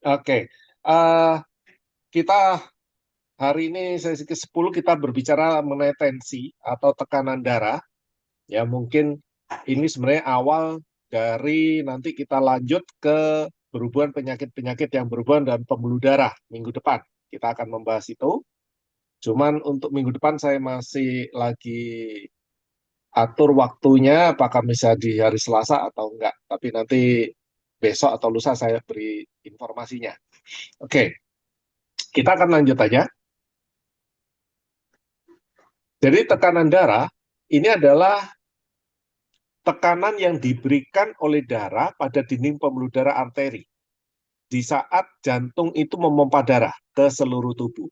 Oke, kita hari ini sesi ke-10 kita berbicara mengenai tensi atau tekanan darah. Ya, mungkin ini sebenarnya awal dari nanti kita lanjut ke berhubungan penyakit-penyakit yang berhubungan dengan pembuluh darah minggu depan. Kita akan membahas itu. Cuman untuk minggu depan saya masih lagi atur waktunya, apakah bisa di hari Selasa atau enggak. Tapi nanti besok atau lusa saya beri informasinya. Oke, kita akan lanjut aja. Jadi tekanan darah ini adalah tekanan yang diberikan oleh darah pada dinding pembuluh darah arteri di saat jantung itu memompa darah ke seluruh tubuh.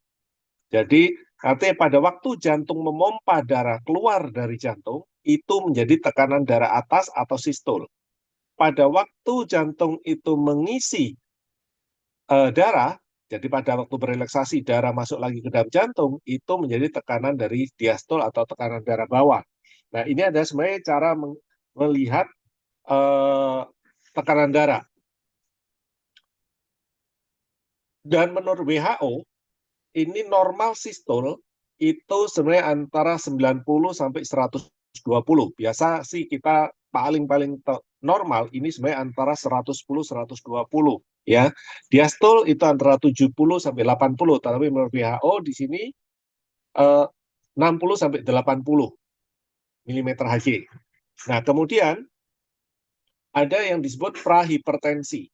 Jadi artinya pada waktu jantung memompa darah keluar dari jantung, itu menjadi tekanan darah atas atau sistol. Pada waktu jantung itu mengisi darah, jadi pada waktu berelaksasi darah masuk lagi ke dalam jantung, itu menjadi tekanan dari diastol atau tekanan darah bawah. Nah, ini ada sebenarnya cara melihat eh, tekanan darah. Dan menurut WHO, ini normal sistol itu sebenarnya antara 90 sampai 120. Biasa sih kita paling-paling normal ini sebenarnya antara 110 120 ya. Diastol itu antara 70 sampai 80, tapi menurut WHO di sini 60 sampai 80 mm Hg. Nah, kemudian ada yang disebut prahipertensi.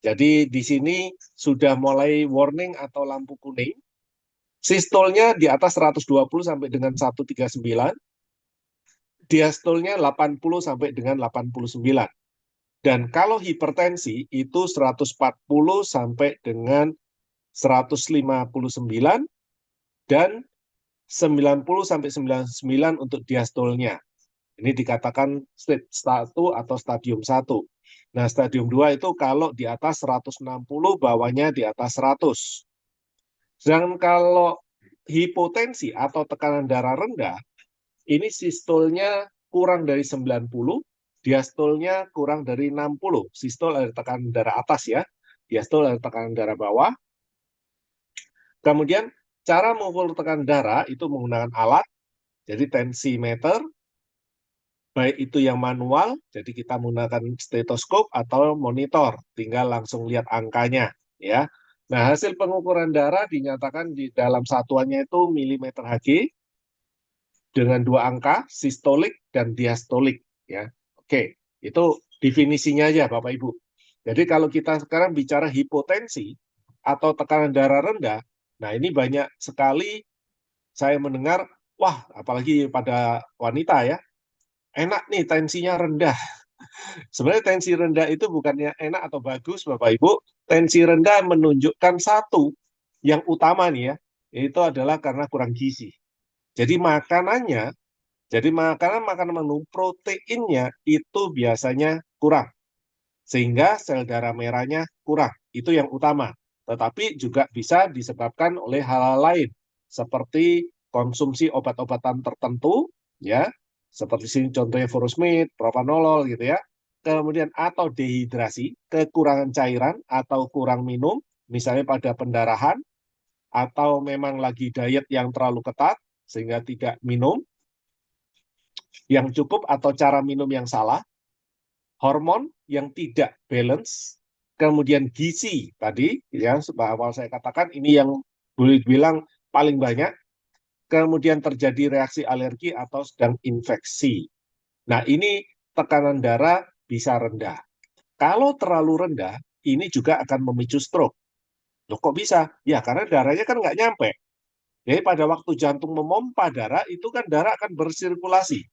Jadi di sini sudah mulai warning atau lampu kuning. Sistolnya di atas 120 sampai dengan 139, diastolnya 80 sampai dengan 89. Dan kalau hipertensi itu 140 sampai dengan 159 dan 90 sampai 99 untuk diastolnya. Ini dikatakan stage 1 atau stadium 1. Nah, stadium 2 itu kalau di atas 160, bawahnya di atas 100. Sedangkan kalau hipotensi atau tekanan darah rendah, ini sistolnya kurang dari 90, diastolnya kurang dari 60. Sistol adalah tekanan darah atas ya, diastol adalah tekanan darah bawah. Kemudian cara mengukur tekanan darah itu menggunakan alat, jadi tensimeter, baik itu yang manual, jadi kita menggunakan stetoskop atau monitor, tinggal langsung lihat angkanya ya. Nah, hasil pengukuran darah dinyatakan di dalam satuannya itu milimeter Hg dengan dua angka, sistolik dan diastolik ya. Oke, itu definisinya aja Bapak Ibu. Jadi kalau kita sekarang bicara hipotensi atau tekanan darah rendah, nah ini banyak sekali saya mendengar, wah apalagi pada wanita ya, enak nih tensinya rendah. Sebenarnya tensi rendah itu bukannya enak atau bagus Bapak Ibu, tensi rendah menunjukkan satu yang utama nih ya, yaitu adalah karena kurang gizi. Jadi makanannya, jadi makanan-makanan menu proteinnya itu biasanya kurang, sehingga sel darah merahnya kurang. Itu yang utama. Tetapi juga bisa disebabkan oleh hal-hal lain, seperti konsumsi obat-obatan tertentu, ya, seperti sini contohnya furosemid, propanolol gitu ya. Kemudian atau dehidrasi, kekurangan cairan atau kurang minum, misalnya pada pendarahan, atau memang lagi diet yang terlalu ketat, sehingga tidak minum yang cukup atau cara minum yang salah, hormon yang tidak balance, kemudian gizi tadi, ya, awal saya katakan ini yang boleh dibilang paling banyak, kemudian terjadi reaksi alergi atau sedang infeksi. Nah, ini tekanan darah bisa rendah. Kalau terlalu rendah, ini juga akan memicu stroke. Loh, kok bisa? Ya, karena darahnya kan nggak nyampe. Jadi pada waktu jantung memompa darah, itu kan darah akan bersirkulasi,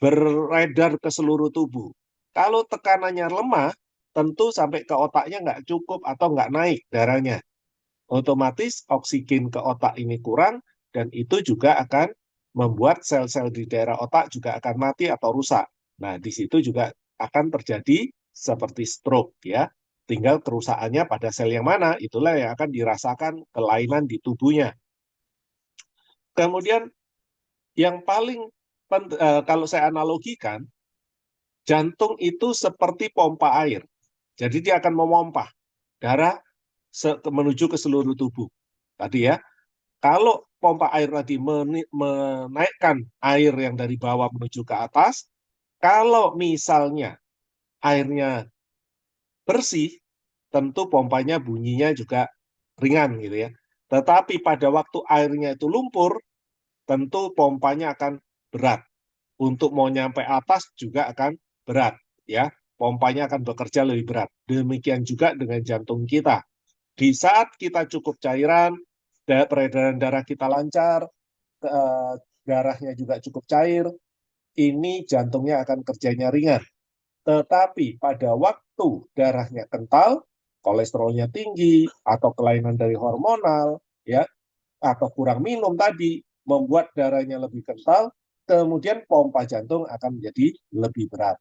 beredar ke seluruh tubuh. Kalau tekanannya lemah, tentu sampai ke otaknya nggak cukup atau nggak naik darahnya. Otomatis oksigen ke otak ini kurang, dan itu juga akan membuat sel-sel di daerah otak juga akan mati atau rusak. Nah, di situ juga akan terjadi seperti stroke ya. Tinggal kerusakannya pada sel yang mana, itulah yang akan dirasakan kelainan di tubuhnya. Kemudian yang paling kalau saya analogikan, jantung itu seperti pompa air. Jadi dia akan memompa. darah menuju ke seluruh tubuh. Tadi ya, kalau pompa air tadi menaikkan air yang dari bawah menuju ke atas, kalau misalnya airnya bersih, tentu pompanya bunyinya juga ringan gitu ya. Tetapi pada waktu airnya itu lumpur, tentu pompanya akan berat. Untuk mau nyampe atas juga akan berat ya. Pompanya akan bekerja lebih berat. Demikian juga dengan jantung kita. Di saat kita cukup cairan, peredaran darah kita lancar, darahnya juga cukup cair, ini jantungnya akan kerjanya ringan. Tetapi pada waktu darahnya kental, kolesterolnya tinggi, atau kelainan dari hormonal, ya, atau kurang minum tadi, membuat darahnya lebih kental, kemudian pompa jantung akan menjadi lebih berat.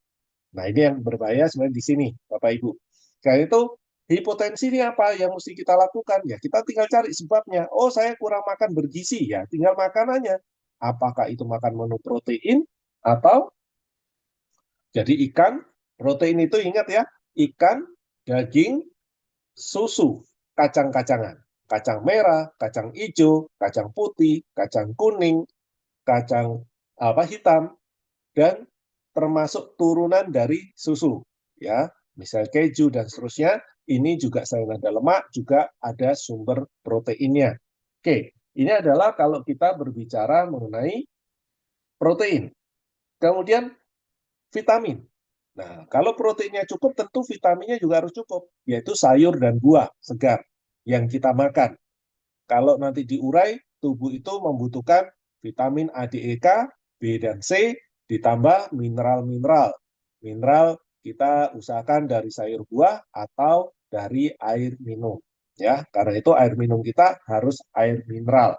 Nah, ini yang berbahaya sebenarnya di sini, Bapak Ibu. Karena itu, hipotensi ini apa yang mesti kita lakukan? Ya, kita tinggal cari sebabnya. Oh, saya kurang makan bergizi, ya, tinggal makanannya. Apakah itu makan menu protein, atau jadi ikan, protein itu ingat ya, ikan, daging, susu, kacang-kacangan. Kacang merah, kacang hijau, kacang putih, kacang kuning, kacang hitam, dan termasuk turunan dari susu. Ya, misal keju dan seterusnya, ini juga selain ada lemak, juga ada sumber proteinnya. Oke, ini adalah kalau kita berbicara mengenai protein. Kemudian vitamin. Nah, kalau proteinnya cukup, tentu vitaminnya juga harus cukup, yaitu sayur dan buah segar yang kita makan. Kalau nanti diurai, tubuh itu membutuhkan vitamin A, D, E, K, B, dan C, ditambah mineral-mineral. Mineral kita usahakan dari sayur buah atau dari air minum. Ya, karena itu air minum kita harus air mineral.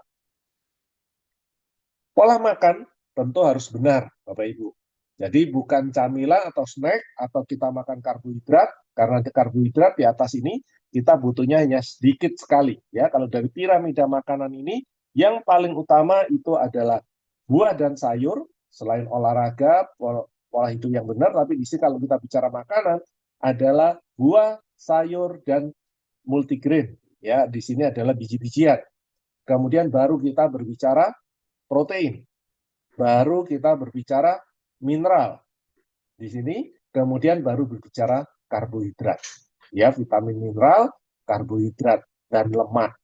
Pola makan tentu harus benar, Bapak Ibu. Jadi bukan camilan atau snack atau kita makan karbohidrat, karena karbohidrat di atas ini kita butuhnya hanya sedikit sekali. Ya, kalau dari piramida makanan ini yang paling utama itu adalah buah dan sayur. Selain olahraga, pola hidup yang benar, tapi di sini kalau kita bicara makanan adalah buah, sayur, dan multigrain. Ya, di sini adalah biji-bijian. Kemudian baru kita berbicara protein, baru kita berbicara mineral. Di sini kemudian baru berbicara karbohidrat. Ya, vitamin, mineral, karbohidrat, dan lemak.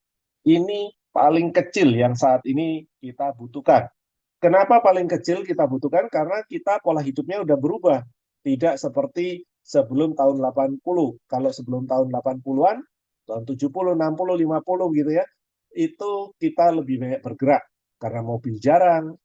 Ini paling kecil yang saat ini kita butuhkan. Kenapa paling kecil kita butuhkan? Karena kita pola hidupnya udah berubah. Tidak seperti sebelum tahun 80. Kalau sebelum tahun 80-an, tahun 70, 60, 50 gitu ya, itu kita lebih banyak bergerak. Karena mobil jarang,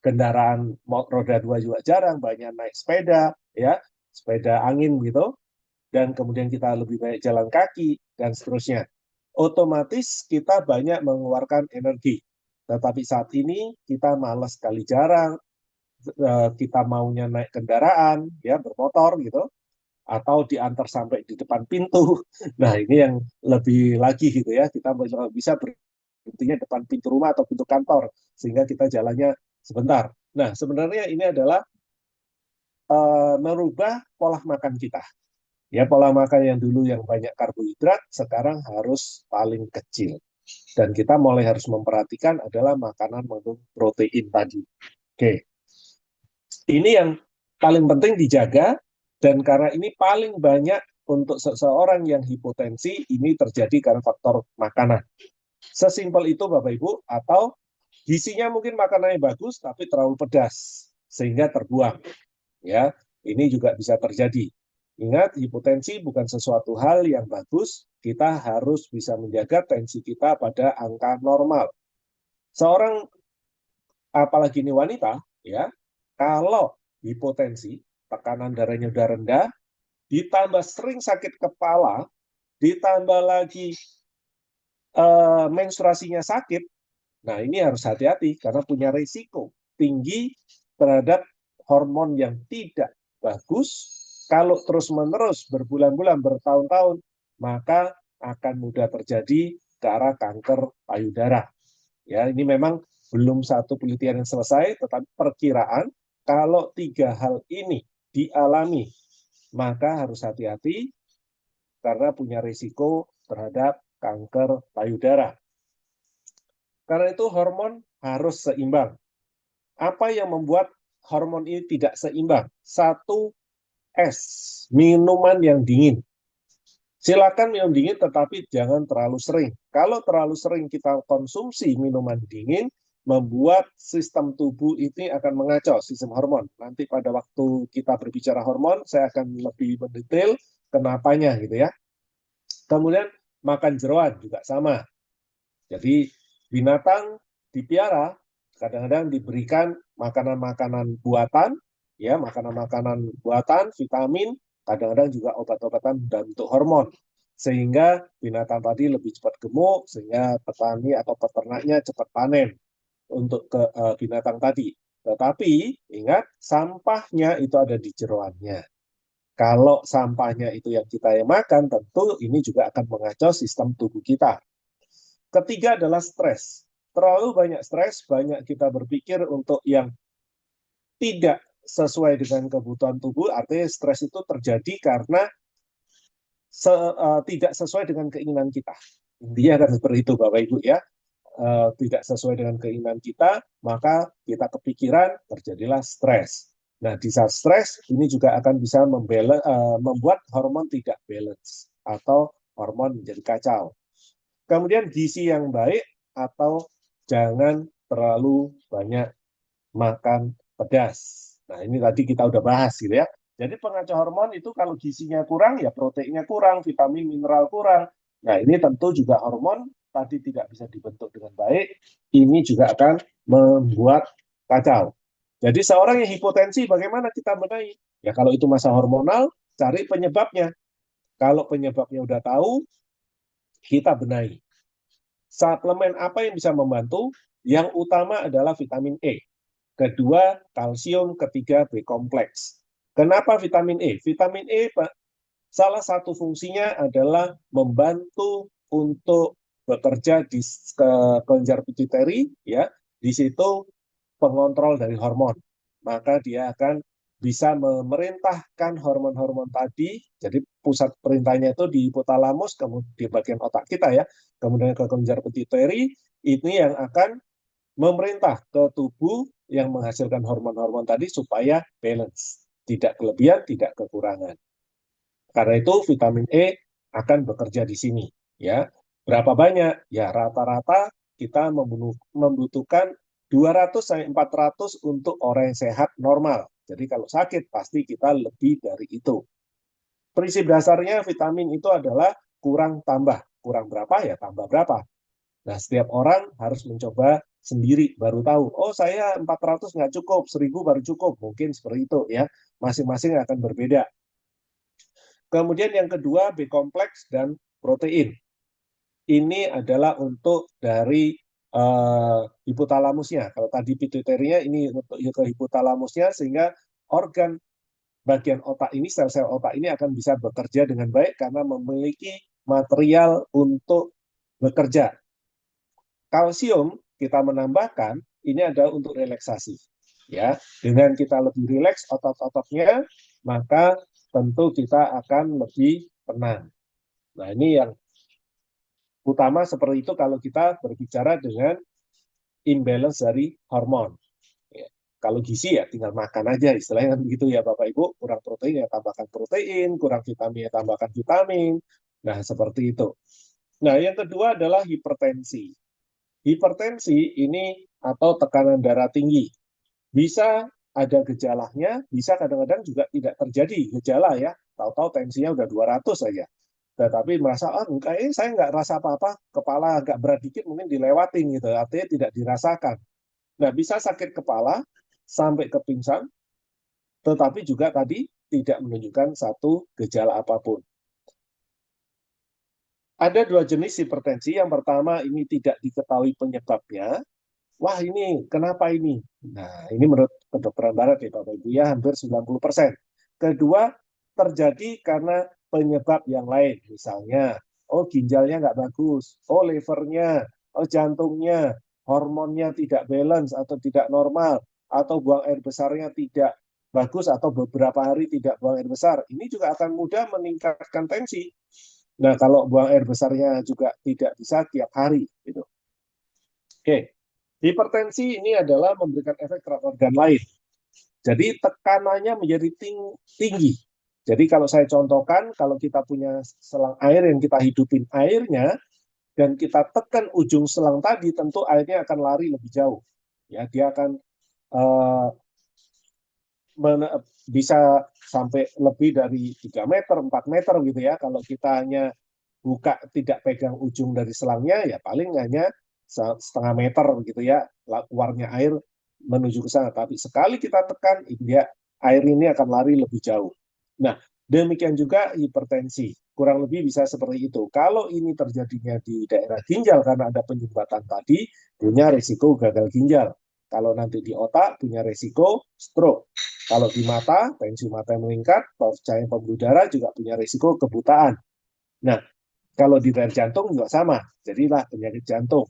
kendaraan roda 2 juga jarang, banyak naik sepeda, ya, sepeda angin gitu, dan kemudian kita lebih banyak jalan kaki, dan seterusnya. Otomatis kita banyak mengeluarkan energi. Tetapi saat ini kita malas sekali, jarang kita maunya naik kendaraan, ya, bermotor gitu, atau diantar sampai di depan pintu. Nah, ini yang lebih lagi gitu ya, kita bisa berhentinya depan pintu rumah atau pintu kantor, sehingga kita jalannya sebentar. Nah, sebenarnya ini adalah merubah pola makan kita. Ya, pola makan yang dulu yang banyak karbohidrat, sekarang harus paling kecil. Dan kita mulai harus memperhatikan adalah makanan mengandung protein tadi. Oke, ini yang paling penting dijaga, dan karena ini paling banyak untuk seseorang yang hipotensi, ini terjadi karena faktor makanan. Sesimpel itu Bapak Ibu, atau gizinya mungkin makanannya bagus, tapi terlalu pedas, sehingga terbuang. Ya, ini juga bisa terjadi. Ingat, hipotensi bukan sesuatu hal yang bagus. Kita harus bisa menjaga tensi kita pada angka normal. Seorang, apalagi ini wanita, ya, kalau hipotensi, tekanan darahnya udah rendah, ditambah sering sakit kepala, ditambah lagi menstruasinya sakit, nah ini harus hati-hati karena punya risiko tinggi terhadap hormon yang tidak bagus. Kalau terus-menerus berbulan-bulan, bertahun-tahun, maka akan mudah terjadi ke arah kanker payudara. Ya, ini memang belum satu penelitian yang selesai, tetapi perkiraan kalau 3 hal ini dialami, maka harus hati-hati karena punya risiko terhadap kanker payudara. Karena itu hormon harus seimbang. Apa yang membuat hormon ini tidak seimbang? Satu, es, minuman yang dingin. Silakan minum dingin, tetapi jangan terlalu sering. Kalau terlalu sering kita konsumsi minuman dingin, membuat sistem tubuh ini akan mengacau, sistem hormon. Nanti pada waktu kita berbicara hormon, saya akan lebih mendetail kenapanya gitu ya. Kemudian makan jeroan juga sama. Jadi binatang dipiara kadang-kadang diberikan makanan-makanan buatan, ya makanan-makanan buatan, vitamin, kadang-kadang juga obat-obatan dan bentuk hormon, sehingga binatang tadi lebih cepat gemuk, sehingga petani atau peternaknya cepat panen untuk binatang tadi. Tetapi ingat, sampahnya itu ada di jeroannya. Kalau sampahnya itu yang kita yang makan, tentu ini juga akan mengacau sistem tubuh kita. Ketiga adalah stres. Terlalu banyak stres, banyak kita berpikir untuk yang tidak sesuai dengan kebutuhan tubuh, artinya stres itu terjadi karena tidak sesuai dengan keinginan kita. Intinya kan seperti itu Bapak Ibu ya. Tidak sesuai dengan keinginan kita, maka kita kepikiran, terjadilah stres. Nah, di saat stres, ini juga akan bisa membuat hormon tidak balance, atau hormon menjadi kacau. Kemudian gizi yang baik, atau jangan terlalu banyak makan pedas. Nah, ini tadi kita udah bahas gitu ya. Jadi pengacau hormon itu kalau gizinya kurang, ya proteinnya kurang, vitamin, mineral kurang. Nah, ini tentu juga hormon tadi tidak bisa dibentuk dengan baik, ini juga akan membuat kacau. Jadi seorang yang hipotensi, bagaimana kita benahi? Ya kalau itu masa hormonal, cari penyebabnya. Kalau penyebabnya udah tahu, kita benahi. Suplemen apa yang bisa membantu? Yang utama adalah vitamin E. Kedua, kalsium. Ketiga, B kompleks. Kenapa vitamin E? Vitamin E, Pak, salah satu fungsinya adalah membantu untuk bekerja di kelenjar pituitari, ya. Di situ pengontrol dari hormon. Maka dia akan bisa memerintahkan hormon-hormon tadi. Jadi pusat perintahnya itu di hipotalamus, kemudian di bagian otak kita ya, kemudian ke kelenjar pituitari, ini yang akan memerintah ke tubuh yang menghasilkan hormon-hormon tadi supaya balance, tidak kelebihan, tidak kekurangan. Karena itu vitamin E akan bekerja di sini, ya. Berapa banyak? Ya rata-rata kita membutuhkan 200 sampai 400 untuk orang yang sehat normal. Jadi kalau sakit pasti kita lebih dari itu. Prinsip dasarnya vitamin itu adalah kurang tambah. Kurang berapa ya tambah berapa. Nah, setiap orang harus mencoba sendiri baru tahu, oh saya 400 nggak cukup, 1000 baru cukup. Mungkin seperti itu ya. Masing-masing akan berbeda. Kemudian yang kedua, B kompleks dan protein. Ini adalah untuk dari hipotalamusnya. Kalau tadi pituitarinya, ini untuk ke hipotalamusnya, sehingga organ bagian otak ini, sel-sel otak ini akan bisa bekerja dengan baik karena memiliki material untuk bekerja. Kalsium kita menambahkan, ini adalah untuk relaksasi. Ya, dengan kita lebih rileks otot-ototnya, maka tentu kita akan lebih tenang. Nah, ini yang utama seperti itu kalau kita berbicara dengan imbalance dari hormon. Ya. Kalau gizi ya tinggal makan aja, istilahnya kan begitu ya Bapak Ibu, kurang protein ya tambahkan protein, kurang vitamin ya tambahkan vitamin. Nah, seperti itu. Nah, yang kedua adalah hipertensi. Hipertensi ini atau tekanan darah tinggi. Bisa ada gejalanya, bisa kadang-kadang juga tidak terjadi gejala ya. Tahu-tahu tensinya udah 200 saja. Tetapi merasa, kayaknya saya nggak rasa apa-apa, kepala agak berat dikit mungkin dilewatin gitu, artinya tidak dirasakan. Nah, bisa sakit kepala sampai ke pingsan, tetapi juga tadi tidak menunjukkan satu gejala apapun. Ada dua jenis hipertensi. Yang pertama, ini tidak diketahui penyebabnya. Wah, ini kenapa ini? Nah, ini menurut kedokteran barat ya Bapak Ibu ya, hampir 90%. Kedua, terjadi karena penyebab yang lain. Misalnya, oh ginjalnya nggak bagus, oh livernya, oh jantungnya, hormonnya tidak balance atau tidak normal, atau buang air besarnya tidak bagus atau beberapa hari tidak buang air besar. Ini juga akan mudah meningkatkan tensi. Nah, kalau buang air besarnya juga tidak bisa tiap hari, gitu. Oke, hipertensi ini adalah memberikan efek terhadap organ lain. Jadi tekanannya menjadi tinggi. Jadi kalau saya contohkan, kalau kita punya selang air yang kita hidupin airnya, dan kita tekan ujung selang tadi, tentu airnya akan lari lebih jauh. Ya, dia akan uh, bisa sampai lebih dari 3 meter, 4 meter gitu ya. Kalau kita hanya buka, tidak pegang ujung dari selangnya, ya paling hanya setengah meter gitu ya, keluarnya air menuju ke sana. Tapi sekali kita tekan, dia air ini akan lari lebih jauh. Nah, demikian juga hipertensi. Kurang lebih bisa seperti itu. Kalau ini terjadinya di daerah ginjal karena ada penyumbatan tadi, punya risiko gagal ginjal. Kalau nanti di otak, punya risiko stroke. Kalau di mata, tensi mata yang meningkat, cairan pembuluh darah juga punya risiko kebutaan. Nah, kalau di daerah jantung juga sama, jadilah penyakit jantung.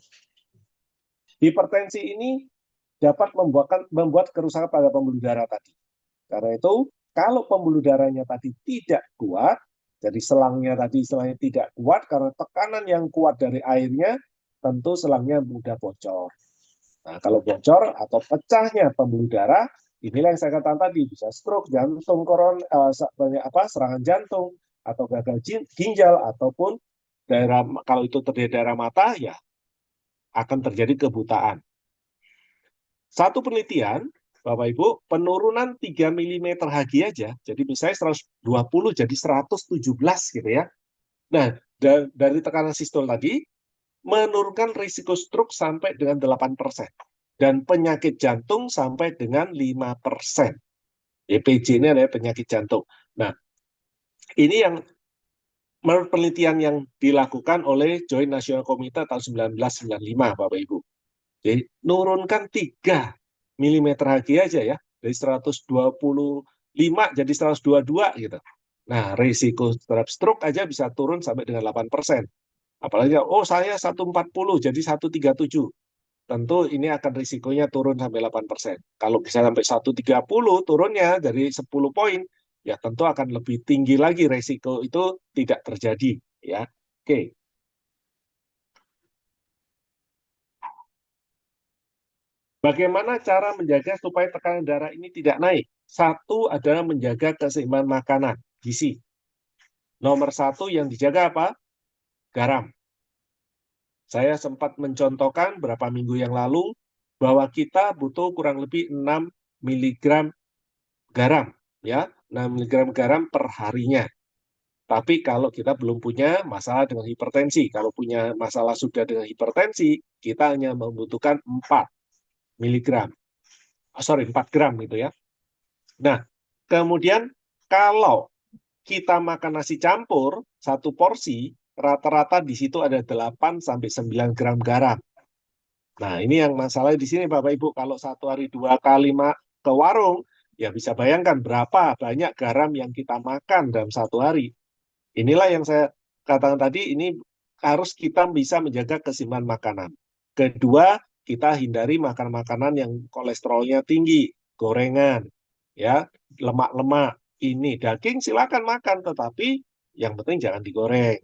Hipertensi ini dapat membuat kerusakan pada pembuluh darah tadi. Karena itu, kalau pembuluh darahnya tadi tidak kuat, jadi selangnya tadi selangnya tidak kuat karena tekanan yang kuat dari airnya, tentu selangnya mudah bocor. Nah, kalau bocor atau pecahnya pembuluh darah, inilah yang saya katakan tadi, bisa stroke, jantung, serangan jantung, atau gagal ginjal, ataupun daerah, kalau itu terjadi daerah mata, ya akan terjadi kebutaan. Satu penelitian, Bapak Ibu, penurunan 3 mm Hg aja, jadi misalnya 120 jadi 117 gitu ya. Nah, dari tekanan sistol tadi, menurunkan risiko stroke sampai dengan 8%. Dan penyakit jantung sampai dengan 5%. EPJ ini adalah penyakit jantung. Nah, ini yang menurut penelitian yang dilakukan oleh Joint National Committee tahun 1995, Bapak Ibu. Jadi, nurunkan 3 mm Hg aja ya, dari 125 jadi 122 gitu. Nah, risiko terhadap stroke aja bisa turun sampai dengan 8%. Apalagi, oh saya 140 jadi 137. Tentu ini akan risikonya turun sampai 8%. Kalau bisa sampai 130 turunnya dari 10 poin, ya tentu akan lebih tinggi lagi risiko itu tidak terjadi. Ya, oke. Bagaimana cara menjaga supaya tekanan darah ini tidak naik? Satu adalah menjaga keseimbangan makanan, gizi. Nomor satu yang dijaga apa? Garam. Saya sempat mencontohkan beberapa minggu yang lalu bahwa kita butuh kurang lebih 6 mg garam, ya, 6 mg garam per harinya. Tapi kalau kita belum punya masalah dengan hipertensi, kalau punya masalah sudah dengan hipertensi, kita hanya membutuhkan 4 mg. Sorry, 4 gram gitu ya. Nah, kemudian kalau kita makan nasi campur, satu porsi, rata-rata di situ ada 8 sampai 9 gram garam. Nah, ini yang masalah di sini Bapak Ibu, kalau satu hari 2 kali ke warung, ya bisa bayangkan berapa banyak garam yang kita makan dalam satu hari. Inilah yang saya katakan tadi, ini harus kita bisa menjaga keseimbangan makanan. Kedua, kita hindari makan makanan yang kolesterolnya tinggi, gorengan, ya, lemak-lemak. Ini daging silakan makan, tetapi yang penting jangan digoreng.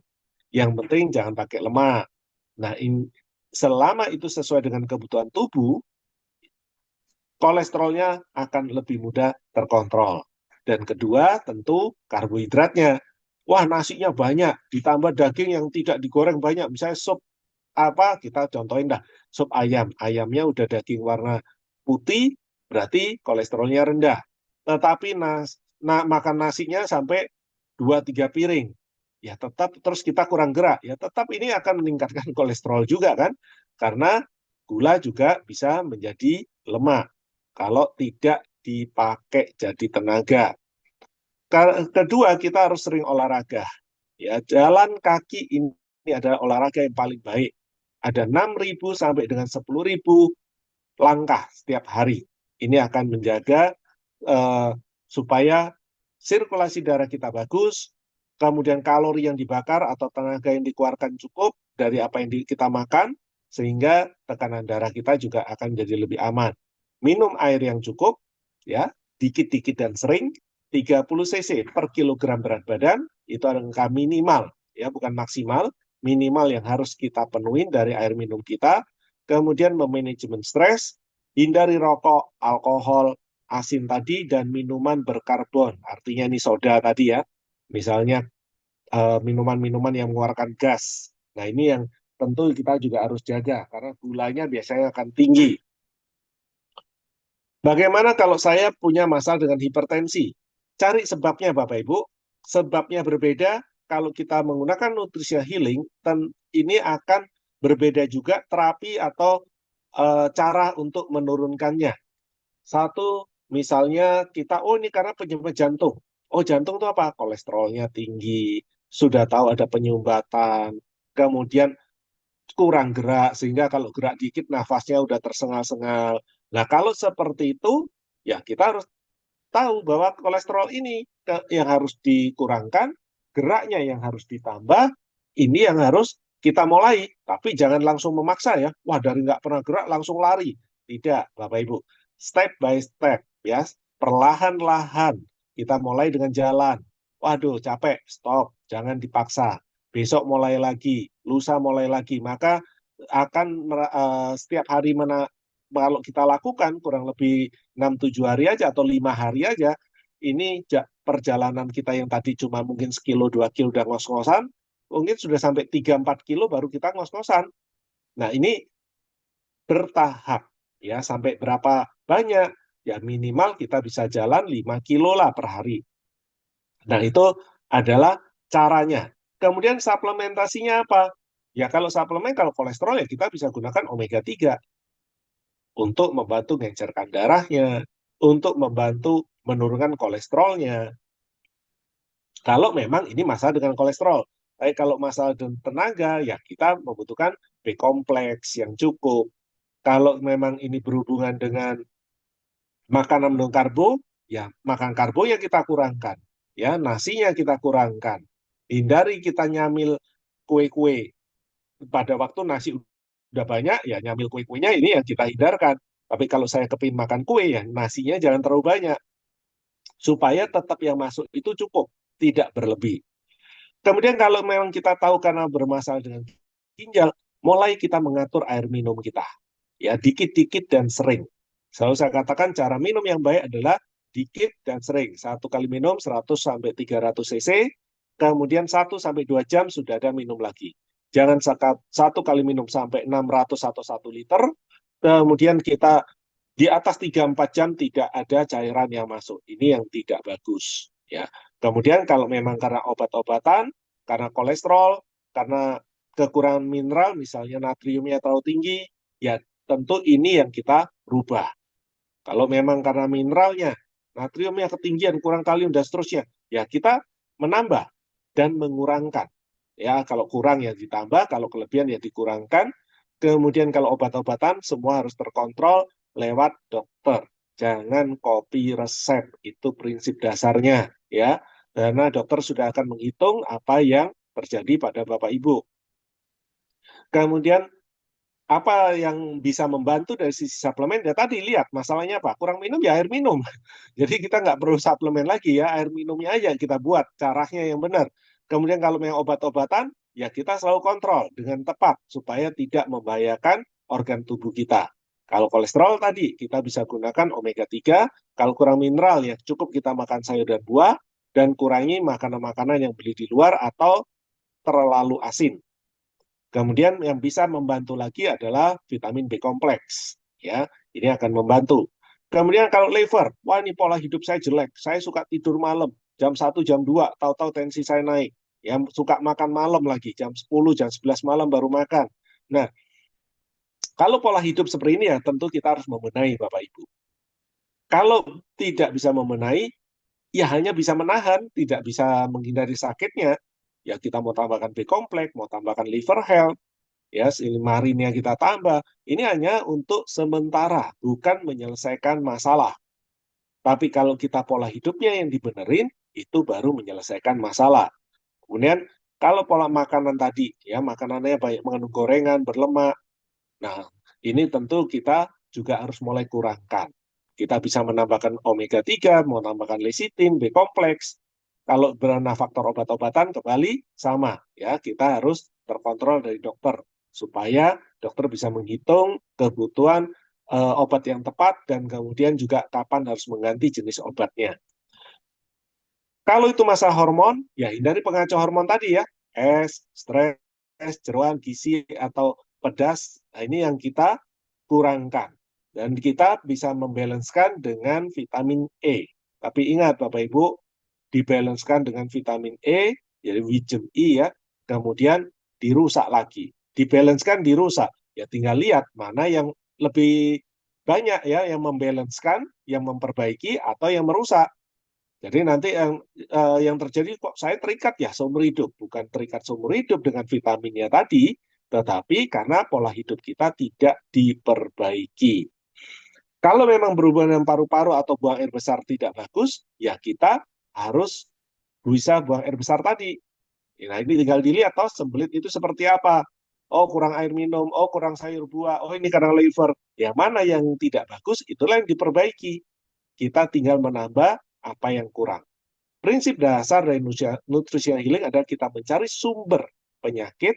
Yang penting jangan pakai lemak. Nah, selama itu sesuai dengan kebutuhan tubuh, kolesterolnya akan lebih mudah terkontrol. Dan kedua, tentu karbohidratnya. Wah, nasinya banyak, ditambah daging yang tidak digoreng banyak. Misalnya sup apa, kita contohin dah, sup ayam. Ayamnya udah daging warna putih, berarti kolesterolnya rendah. Tetapi makan nasinya sampai 2-3 piring. Ya tetap, terus kita kurang gerak. Ya tetap ini akan meningkatkan kolesterol juga kan. Karena gula juga bisa menjadi lemak kalau tidak dipakai jadi tenaga. Kedua, kita harus sering olahraga. Ya, jalan kaki ini adalah olahraga yang paling baik. Ada 6.000 sampai dengan 10.000 langkah setiap hari. Ini akan menjaga supaya sirkulasi darah kita bagus, kemudian kalori yang dibakar atau tenaga yang dikeluarkan cukup dari apa yang kita makan, sehingga tekanan darah kita juga akan menjadi lebih aman. Minum air yang cukup, ya, dikit-dikit dan sering, 30 cc per kilogram berat badan, itu angka minimal ya bukan maksimal, minimal yang harus kita penuhin dari air minum kita. Kemudian memanajemen stres, hindari rokok, alkohol, asin tadi, dan minuman berkarbon. Artinya ini soda tadi ya, misalnya minuman-minuman yang mengeluarkan gas. Nah ini yang tentu kita juga harus jaga, karena gulanya biasanya akan tinggi. Bagaimana kalau saya punya masalah dengan hipertensi? Cari sebabnya Bapak Ibu. Sebabnya berbeda, kalau kita menggunakan nutritional healing, ini akan berbeda juga terapi atau cara untuk menurunkannya. Satu, misalnya kita, oh ini karena penyebab jantung. Oh jantung itu apa? Kolesterolnya tinggi, sudah tahu ada penyumbatan, kemudian kurang gerak, sehingga kalau gerak dikit nafasnya udah tersengal-sengal. Nah kalau seperti itu, ya kita harus tahu bahwa kolesterol ini yang harus dikurangkan, geraknya yang harus ditambah, ini yang harus kita mulai. Tapi jangan langsung memaksa ya, wah dari nggak pernah gerak langsung lari. Tidak, Bapak Ibu. Step by step, ya, perlahan-lahan. Kita mulai dengan jalan. Waduh, capek, stop, jangan dipaksa. Besok mulai lagi, lusa mulai lagi. Maka akan setiap hari kalau kita lakukan kurang lebih 6-7 hari aja atau 5 hari aja, ini perjalanan kita yang tadi cuma mungkin sekilo 2 kilo udah ngos-ngosan, mungkin sudah sampai 3-4 kilo baru kita ngos-ngosan. Nah ini bertahap ya, sampai berapa banyak ya, minimal kita bisa jalan 5 kilo lah per hari. Nah itu adalah caranya. Kemudian suplementasinya apa? Ya kalau suplemen, kalau kolesterol ya kita bisa gunakan omega 3 untuk membantu mengencerkan darahnya, untuk membantu menurunkan kolesterolnya. Kalau memang ini masalah dengan kolesterol. Tapi kalau masalah dengan tenaga, ya kita membutuhkan B kompleks yang cukup. Kalau memang ini berhubungan dengan makanan mengandung karbo, ya makan karbo yang kita kurangkan. Ya, nasinya kita kurangkan. Hindari kita nyamil kue-kue. Pada waktu nasi udah banyak, ya nyamil kue-kuenya ini yang kita hindarkan. Tapi kalau saya kepingin makan kue, ya nasinya jangan terlalu banyak. Supaya tetap yang masuk itu cukup, tidak berlebih. Kemudian kalau memang kita tahu karena bermasalah dengan ginjal, mulai kita mengatur air minum kita. Ya, dikit-dikit dan sering. Selalu saya katakan cara minum yang baik adalah dikit dan sering. 1 kali minum 100-300 cc, kemudian 1-2 jam sudah ada minum lagi. Jangan 1 kali minum sampai 600 atau 1 liter, kemudian kita di atas 3-4 jam tidak ada cairan yang masuk. Ini yang tidak bagus. Ya. Kemudian kalau memang karena obat-obatan, karena kolesterol, karena kekurangan mineral, misalnya natriumnya terlalu tinggi, ya tentu ini yang kita rubah. Kalau memang karena mineralnya, natriumnya ketinggian, kurang kalium, dan seterusnya, ya kita menambah dan mengurangkan. Ya, kalau kurang ya ditambah, kalau kelebihan ya dikurangkan. Kemudian kalau obat-obatan, semua harus terkontrol lewat dokter. Jangan copy resep, itu prinsip dasarnya. Ya, karena dokter sudah akan menghitung apa yang terjadi pada Bapak Ibu. Kemudian apa yang bisa membantu dari sisi suplemen? Ya tadi lihat masalahnya apa? Kurang minum ya air minum. Jadi kita nggak perlu suplemen lagi ya, air minumnya aja yang kita buat caranya yang benar. Kemudian kalau memang obat-obatan, ya kita selalu kontrol dengan tepat supaya tidak membahayakan organ tubuh kita. Kalau kolesterol tadi, kita bisa gunakan omega 3. Kalau kurang mineral, ya cukup kita makan sayur dan buah, dan kurangi makanan-makanan yang beli di luar atau terlalu asin. Kemudian yang bisa membantu lagi adalah vitamin B kompleks. Ya, ini akan membantu. Kemudian kalau liver, wah ini pola hidup saya jelek. Saya suka tidur malam, jam 1, jam 2, tahu-tahu tensi saya naik. Ya, suka makan malam lagi, jam 10, jam 11 malam baru makan. Nah, kalau pola hidup seperti ini ya tentu kita harus membenahi Bapak Ibu. Kalau tidak bisa membenahi, ya hanya bisa menahan, tidak bisa menghindari sakitnya. Ya kita mau tambahkan B kompleks, mau tambahkan liver health, ya marinnya kita tambah. Ini hanya untuk sementara, bukan menyelesaikan masalah. Tapi kalau kita pola hidupnya yang dibenerin, itu baru menyelesaikan masalah. Kemudian kalau pola makanan tadi, ya makanannya banyak mengandung gorengan, berlemak. Nah, ini tentu kita juga harus mulai kurangkan. Kita bisa menambahkan omega 3, mau menambahkan lecithin, B kompleks. Kalau berana faktor obat-obatan kembali sama ya, kita harus terkontrol dari dokter supaya dokter bisa menghitung kebutuhan obat yang tepat dan kemudian juga kapan harus mengganti jenis obatnya. Kalau itu masalah hormon, ya hindari pengacau hormon tadi ya, stres, jeroan, gizi atau pedas. Nah, ini yang kita kurangkan. Dan kita bisa membalanskan dengan vitamin E. Tapi ingat Bapak Ibu, dibalanskan dengan vitamin E, jadi Wisdom E ya, kemudian dirusak lagi. Dibalanskan, dirusak. Ya tinggal lihat mana yang lebih banyak ya, yang membalanskan, yang memperbaiki, atau yang merusak. Jadi nanti yang terjadi kok saya terikat ya seumur hidup, bukan terikat seumur hidup dengan vitaminnya tadi, tetapi karena pola hidup kita tidak diperbaiki. Kalau memang berhubungan dengan paru-paru atau buang air besar tidak bagus, ya kita harus bisa buang air besar tadi. Nah ini tinggal dilihat toh sembelit itu seperti apa. Oh kurang air minum, oh kurang sayur buah, oh ini karena liver. Yang mana yang tidak bagus, itulah yang diperbaiki. Kita tinggal menambah apa yang kurang. Prinsip dasar dari nutritional healing adalah kita mencari sumber penyakit,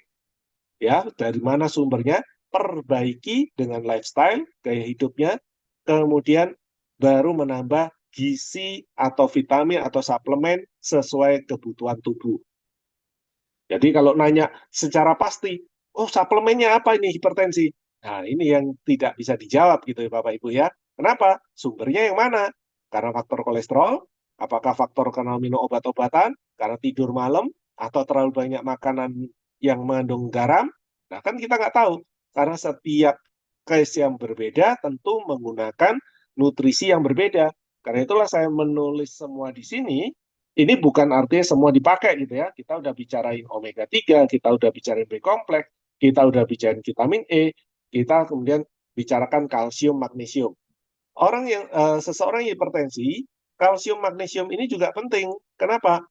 ya dari mana sumbernya, perbaiki dengan lifestyle, gaya hidupnya, kemudian baru menambah gizi atau vitamin atau suplemen sesuai kebutuhan tubuh. Jadi kalau nanya secara pasti, oh suplemennya apa ini hipertensi? Nah ini yang tidak bisa dijawab gitu ya Bapak Ibu ya. Kenapa? Sumbernya yang mana? Karena faktor kolesterol, apakah faktor karena minum obat-obatan, karena tidur malam, atau terlalu banyak makanan yang mengandung garam? Nah kan kita nggak tahu. Karena setiap case yang berbeda tentu menggunakan nutrisi yang berbeda. Karena itulah saya menulis semua di sini, ini bukan artinya semua dipakai gitu ya. Kita udah bicarain omega 3, kita udah bicarain B kompleks, kita udah bicarain vitamin E, kita kemudian bicarakan kalsium, magnesium. Seseorang yang hipertensi, kalsium, magnesium ini juga penting. Kenapa?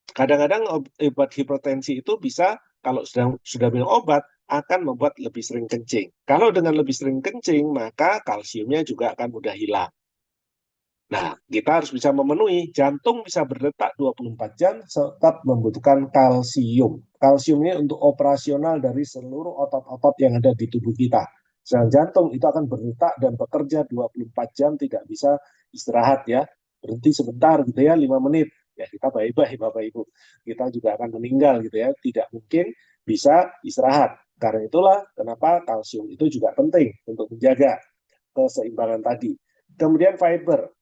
Kadang-kadang obat hipertensi itu bisa kalau sudah minum obat akan membuat lebih sering kencing. Kalau dengan lebih sering kencing, maka kalsiumnya juga akan mudah hilang. Nah, kita harus bisa memenuhi. Jantung bisa berdetak 24 jam tetap membutuhkan kalsium. Kalsium ini untuk operasional dari seluruh otot-otot yang ada di tubuh kita. Sedangkan jantung itu akan berdetak dan bekerja 24 jam, tidak bisa istirahat ya. Berhenti sebentar gitu ya, 5 menit. Ya kita baik-baik Bapak Ibu. Kita juga akan meninggal gitu ya. Tidak mungkin bisa istirahat. Karena itulah kenapa kalsium itu juga penting untuk menjaga keseimbangan tadi. Kemudian fiber.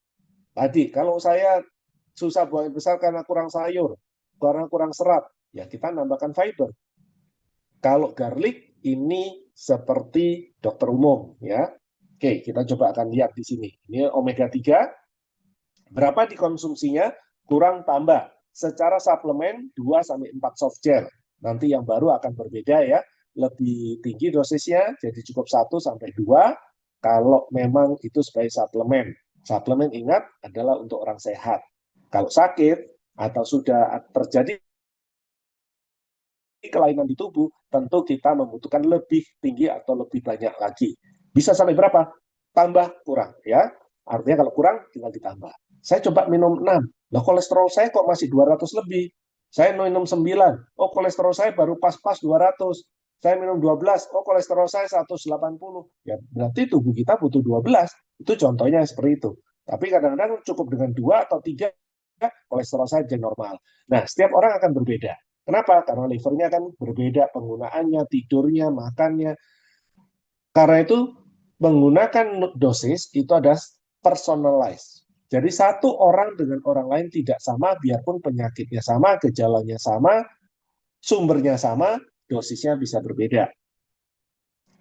Tadi, kalau saya susah buang air besar karena kurang sayur, karena kurang serat, ya kita nambahkan fiber. Kalau garlic ini seperti dokter umum, ya. Oke, kita coba akan lihat di sini. Ini omega 3, berapa dikonsumsinya? Kurang tambah. Secara suplemen 2-4 soft gel. Nanti yang baru akan berbeda ya. Lebih tinggi dosisnya, jadi cukup 1-2 kalau memang itu sebagai suplemen. Suplemen ingat adalah untuk orang sehat. Kalau sakit atau sudah terjadi kelainan di tubuh, tentu kita membutuhkan lebih tinggi atau lebih banyak lagi. Bisa sampai berapa? Tambah kurang ya. Artinya kalau kurang tinggal ditambah. Saya coba minum 6. Lah kolesterol saya kok masih 200 lebih. Saya minum 9. Oh kolesterol saya baru pas-pas 200. Saya minum 12. Oh kolesterol saya 180. Ya berarti tubuh kita butuh 12. Itu contohnya seperti itu. Tapi kadang-kadang cukup dengan 2 atau 3 kolesterol saya jadi normal. Nah, setiap orang akan berbeda. Kenapa? Karena livernya kan berbeda penggunaannya, tidurnya, makannya. Karena itu menggunakan dosis itu ada personalized. Jadi satu orang dengan orang lain tidak sama, biarpun penyakitnya sama, gejalanya sama, sumbernya sama, dosisnya bisa berbeda.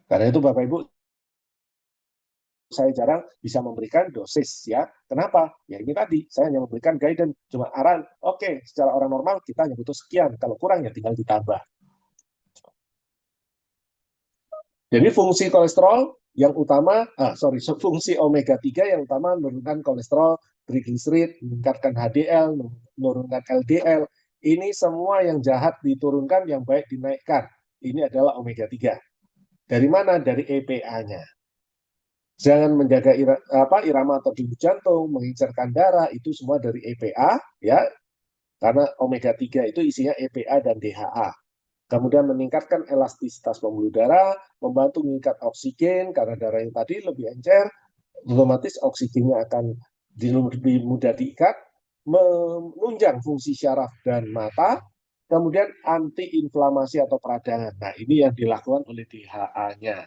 Karena itu Bapak Ibu, saya jarang bisa memberikan dosis ya. Kenapa? Ya ini tadi, saya hanya memberikan guidance, cuma arahan, oke, secara orang normal kita hanya butuh sekian, kalau kurang ya tinggal ditambah. Jadi fungsi kolesterol yang utama, fungsi omega 3 yang utama menurunkan kolesterol, triglycerid, meningkatkan HDL, menurunkan LDL. Ini semua yang jahat diturunkan, yang baik dinaikkan. Ini adalah omega 3. Dari mana? Dari EPA-nya. Jangan menjaga irama atau denyut jantung, mengincarkan darah, itu semua dari EPA, ya. karena omega 3 itu isinya EPA dan DHA. Kemudian meningkatkan elastisitas pembuluh darah, membantu meningkat oksigen karena darah yang tadi lebih encer, otomatis oksigennya akan lebih mudah diikat, menunjang fungsi syaraf dan mata, kemudian anti-inflamasi atau peradangan. Nah, ini yang dilakukan oleh DHA-nya.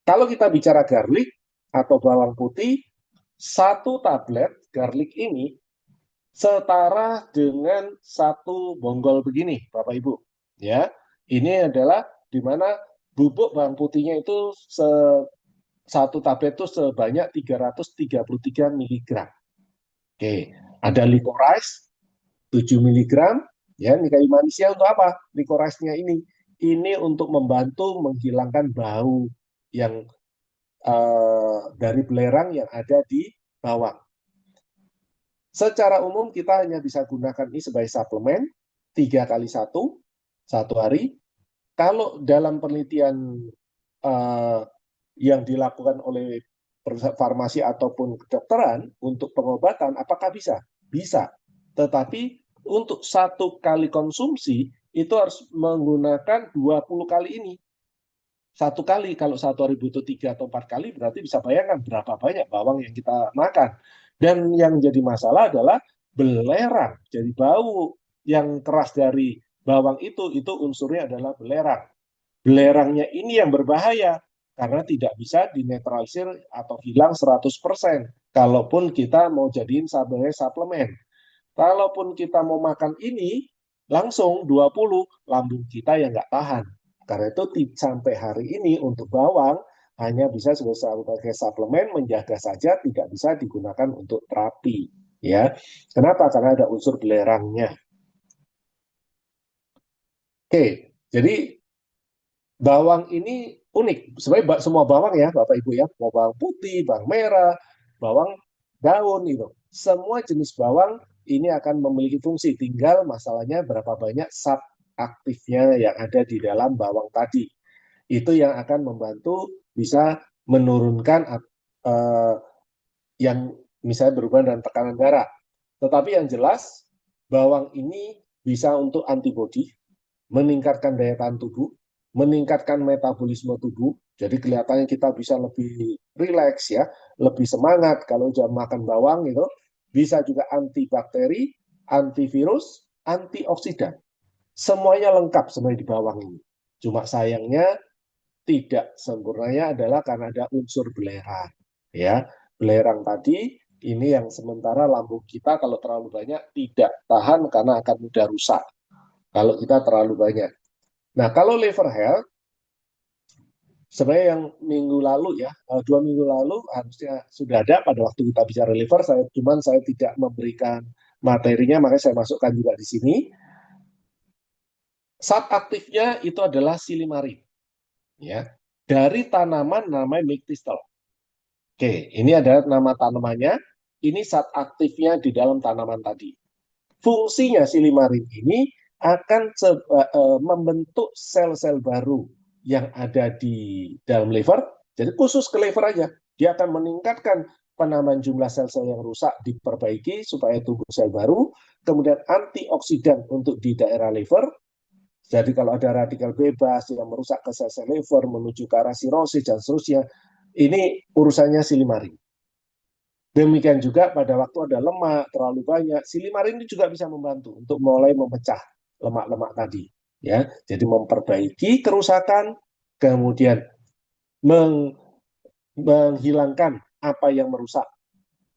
Kalau kita bicara garlic atau bawang putih, satu tablet garlic ini setara dengan satu bonggol begini, Bapak Ibu. Ya, ini adalah di mana bubuk bawang putihnya itu satu tablet itu sebanyak 333 mg. Oke, ada licorice 7 mg. Ya, ini kayu manisnya untuk apa? Licorice-nya ini untuk membantu menghilangkan bau yang dari belerang yang ada di bawang. Secara umum kita hanya bisa gunakan ini sebagai suplemen 3 kali 1 hari. Kalau dalam penelitian yang dilakukan oleh farmasi ataupun kedokteran untuk pengobatan, apakah bisa? Bisa. Tetapi untuk 1 kali konsumsi itu harus menggunakan 20 kali ini. 1 kali, kalau 1 hari butuh 3 atau 4 kali, berarti bisa bayangkan berapa banyak bawang yang kita makan. Dan yang jadi masalah adalah belerang, jadi bau yang keras dari bawang itu unsurnya adalah belerang. Belerangnya ini yang berbahaya, karena tidak bisa dinetralisir atau hilang 100%. Kalaupun kita mau jadiin sebagai suplemen. Kalaupun kita mau makan ini, langsung 20, lambung kita yang nggak tahan. Karena itu sampai hari ini untuk bawang hanya bisa sebagai suplemen menjaga saja, tidak bisa digunakan untuk terapi. Ya, kenapa? Karena ada unsur belerangnya. Oke, jadi bawang ini unik. Sebenarnya semua bawang ya, Bapak Ibu ya, mau bawang putih, bawang merah, bawang daun itu. Semua jenis bawang ini akan memiliki fungsi. Tinggal masalahnya berapa banyak zat aktifnya yang ada di dalam bawang tadi. Itu yang akan membantu bisa menurunkan yang misalnya berhubungan dengan tekanan darah. Tetapi yang jelas, bawang ini bisa untuk antibodi, meningkatkan daya tahan tubuh, meningkatkan metabolisme tubuh. Jadi kelihatannya kita bisa lebih rileks ya, lebih semangat kalau jam makan bawang itu. Bisa juga antibakteri, antivirus, antioksidan. Semuanya lengkap sebenarnya di bawang ini. Cuma sayangnya tidak sempurnanya adalah karena ada unsur belerang. Ya, belerang tadi ini yang sementara lambung kita kalau terlalu banyak tidak tahan karena akan mudah rusak kalau kita terlalu banyak. Nah, kalau liver health, sebenarnya yang minggu lalu ya, 2 minggu lalu harusnya sudah ada pada waktu kita bicara liver, saya tidak memberikan materinya, makanya saya masukkan juga di sini. Zat aktifnya itu adalah silimarin, ya, dari tanaman namanya mictistel. Oke, ini adalah nama tanamannya. Ini zat aktifnya di dalam tanaman tadi. Fungsinya silimarin ini akan membentuk sel-sel baru yang ada di dalam liver. Jadi khusus ke liver aja, dia akan meningkatkan penambahan jumlah sel-sel yang rusak diperbaiki supaya tumbuh sel baru. Kemudian antioksidan untuk di daerah liver. Jadi kalau ada radikal bebas yang merusak ke sel-sel liver menuju ke arah sirosis dan seterusnya, ini urusannya silimarin. Demikian juga pada waktu ada lemak terlalu banyak, silimarin ini juga bisa membantu untuk mulai memecah lemak-lemak tadi. Ya, jadi memperbaiki kerusakan, kemudian menghilangkan apa yang merusak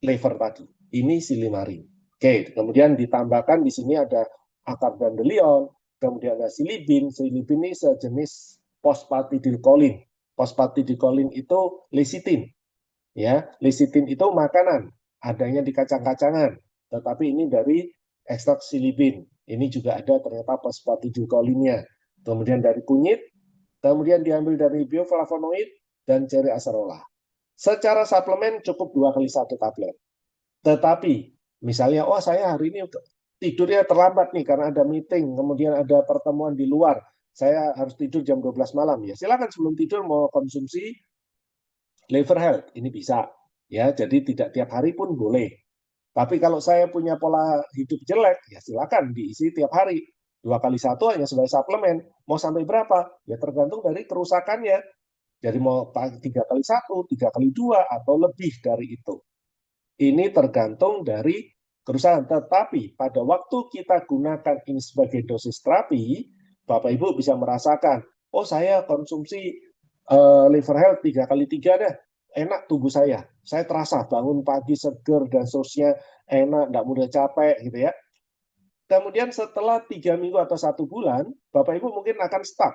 liver tadi. Ini silimarin. Oke, kemudian ditambahkan di sini ada akar dandelion, kemudian ada silibin. Silibin ini sejenis fosfatidilkolin. Fosfatidilkolin itu lecitin. Ya, lecitin itu makanan, adanya di kacang-kacangan, tetapi ini dari ekstrak silibin. Ini juga ada ternyata fosfatidilkolinnya. Kemudian dari kunyit, kemudian diambil dari bioflavonoid dan ceri acerola. Secara suplemen cukup 2 kali 1 tablet. Tetapi misalnya, oh saya hari ini tidurnya terlambat nih karena ada meeting, kemudian ada pertemuan di luar, saya harus tidur jam 12 malam. Ya silakan sebelum tidur mau konsumsi liver health, ini bisa ya, jadi tidak tiap hari pun boleh. Tapi kalau saya punya pola hidup jelek, ya silakan diisi tiap hari. 2 kali 1 hanya sebagai suplemen. Mau sampai berapa? Ya tergantung dari kerusakannya. Jadi mau 3 kali 1, 3 kali 2, atau lebih dari itu. Ini tergantung dari kerusakan. Tetapi pada waktu kita gunakan ini sebagai dosis terapi, Bapak Ibu bisa merasakan, oh saya konsumsi liver health 3 kali 3 deh, enak tubuh saya terasa bangun pagi seger dan seterusnya, enak, nggak mudah capek gitu ya. Kemudian setelah 3 minggu atau 1 bulan, Bapak Ibu mungkin akan stuck.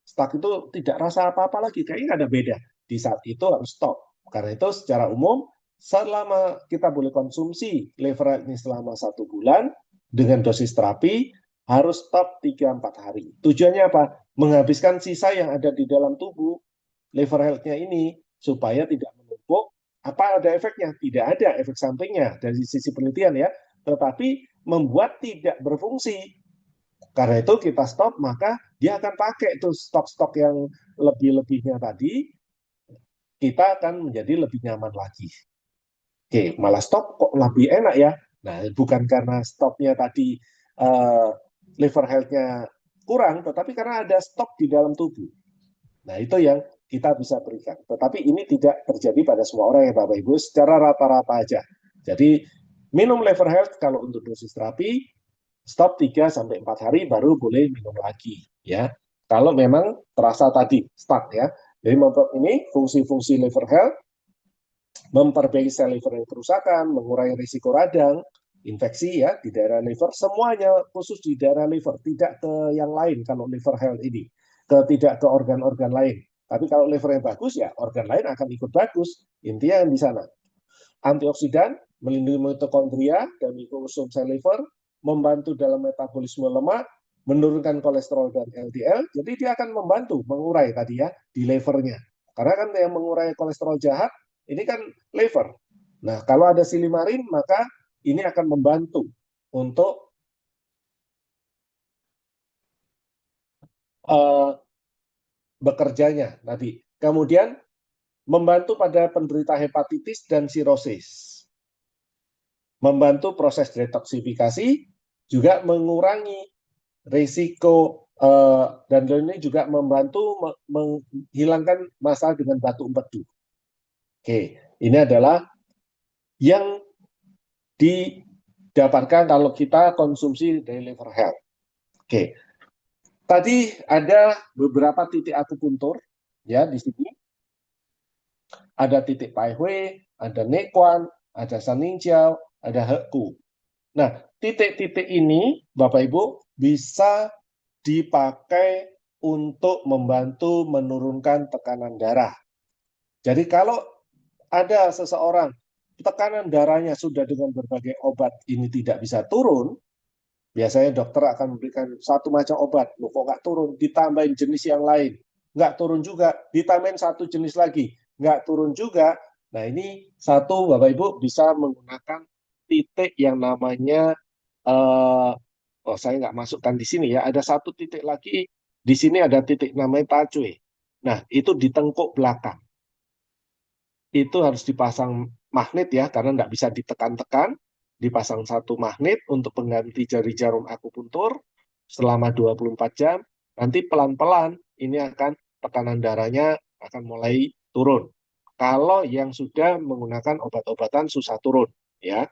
Stuck itu tidak rasa apa-apa lagi, kayaknya nggak ada beda. Di saat itu harus stop. Karena itu secara umum, selama kita boleh konsumsi liver ini selama 1 bulan, dengan dosis terapi, harus stop 3-4 hari. Tujuannya apa? Menghabiskan sisa yang ada di dalam tubuh liver health-nya ini, supaya tidak menumpuk. Apa ada efeknya? Tidak ada efek sampingnya dari sisi penelitian ya, tetapi membuat tidak berfungsi. Karena itu kita stop, maka dia akan pakai tuh stok-stok yang lebih-lebihnya tadi, kita akan menjadi lebih nyaman lagi. Oke, malah stop kok lebih enak ya. Nah, bukan karena stopnya tadi liver health-nya kurang, tetapi karena ada stok di dalam tubuh. Nah, itu yang kita bisa berikan. Tetapi ini tidak terjadi pada semua orang ya Bapak Ibu, secara rata-rata aja. Jadi, minum liver health kalau untuk dosis terapi, stop 3-4 hari baru boleh minum lagi ya. Kalau memang terasa tadi stuck ya. Jadi ini fungsi-fungsi liver health, memperbaiki sel liver yang kerusakan, mengurangi risiko radang, infeksi ya di daerah liver, semuanya khusus di daerah liver, tidak ke yang lain kalau liver health ini, tidak ke organ-organ lain. Tapi kalau livernya bagus ya organ lain akan ikut bagus. Intinya yang di sana. Antioksidan, melindungi mitokondria dan mikrokromosom sel liver, membantu dalam metabolisme lemak, menurunkan kolesterol dan LDL, jadi dia akan membantu mengurai tadi ya di livernya. Karena kan yang mengurai kolesterol jahat ini kan liver. Nah, kalau ada silimarin maka ini akan membantu untuk bekerjanya tadi. Kemudian membantu pada penderita hepatitis dan sirosis. Membantu proses detoksifikasi, juga mengurangi risiko dan ini juga membantu menghilangkan masalah dengan batu empedu. Oke, ini adalah yang didapatkan kalau kita konsumsi dari liver health. Oke, tadi ada beberapa titik akupuntur ya di sini. Ada titik Pai Hui, ada Nekuan, ada Saninjiao, ada Heku. Nah, titik-titik ini, Bapak Ibu, bisa dipakai untuk membantu menurunkan tekanan darah. Jadi kalau ada seseorang tekanan darahnya sudah dengan berbagai obat ini tidak bisa turun, biasanya dokter akan memberikan satu macam obat, loh kok nggak turun, ditambahin jenis yang lain, nggak turun juga, ditambahin satu jenis lagi, nggak turun juga. Nah ini satu Bapak Ibu bisa menggunakan titik yang namanya saya nggak masukkan di sini ya. Ada satu titik lagi di sini ada titik namanya tacue. Nah itu di tengkuk belakang. Itu harus dipasang magnet ya karena nggak bisa ditekan-tekan. Dipasang satu magnet untuk pengganti jari jarum akupuntur selama 24 jam. Nanti pelan-pelan ini akan tekanan darahnya akan mulai turun. Kalau yang sudah menggunakan obat-obatan susah turun ya.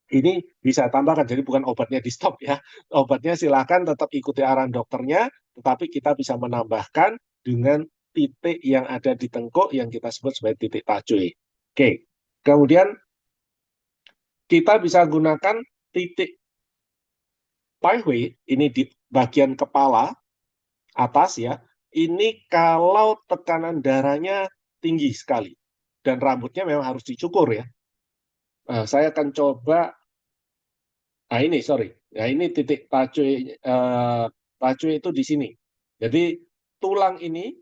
Ini bisa tambahkan, jadi bukan obatnya di stop ya. Obatnya silakan tetap ikuti arahan dokternya, tetapi kita bisa menambahkan dengan titik yang ada di tengkuk yang kita sebut sebagai titik tacui. Oke, kemudian kita bisa gunakan titik Pai Hui, ini di bagian kepala atas ya. Ini kalau tekanan darahnya tinggi sekali dan rambutnya memang harus dicukur ya. Nah, saya akan coba. Nah ini, sorry. Nah ini titik tacui itu di sini. Jadi tulang ini,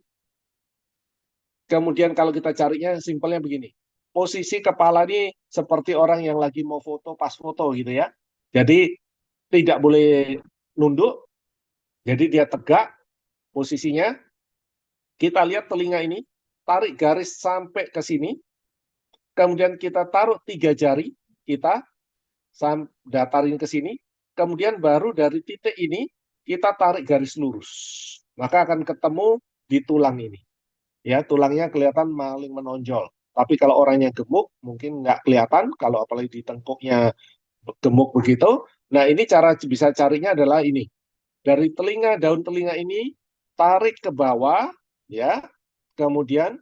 kemudian kalau kita carinya simpelnya begini. Posisi kepala ini seperti orang yang lagi mau foto, pas foto gitu ya. Jadi tidak boleh nunduk, jadi dia tegak posisinya. Kita lihat telinga ini, tarik garis sampai ke sini. Kemudian kita taruh 3 jari. kita datarin ke sini, kemudian baru dari titik ini kita tarik garis lurus. Maka akan ketemu di tulang ini. Ya, tulangnya kelihatan maling menonjol. Tapi kalau orangnya gemuk, mungkin nggak kelihatan. Kalau apalagi di tengkuknya gemuk begitu. Nah, ini cara bisa carinya adalah ini. Dari telinga, daun telinga ini, tarik ke bawah, ya. Kemudian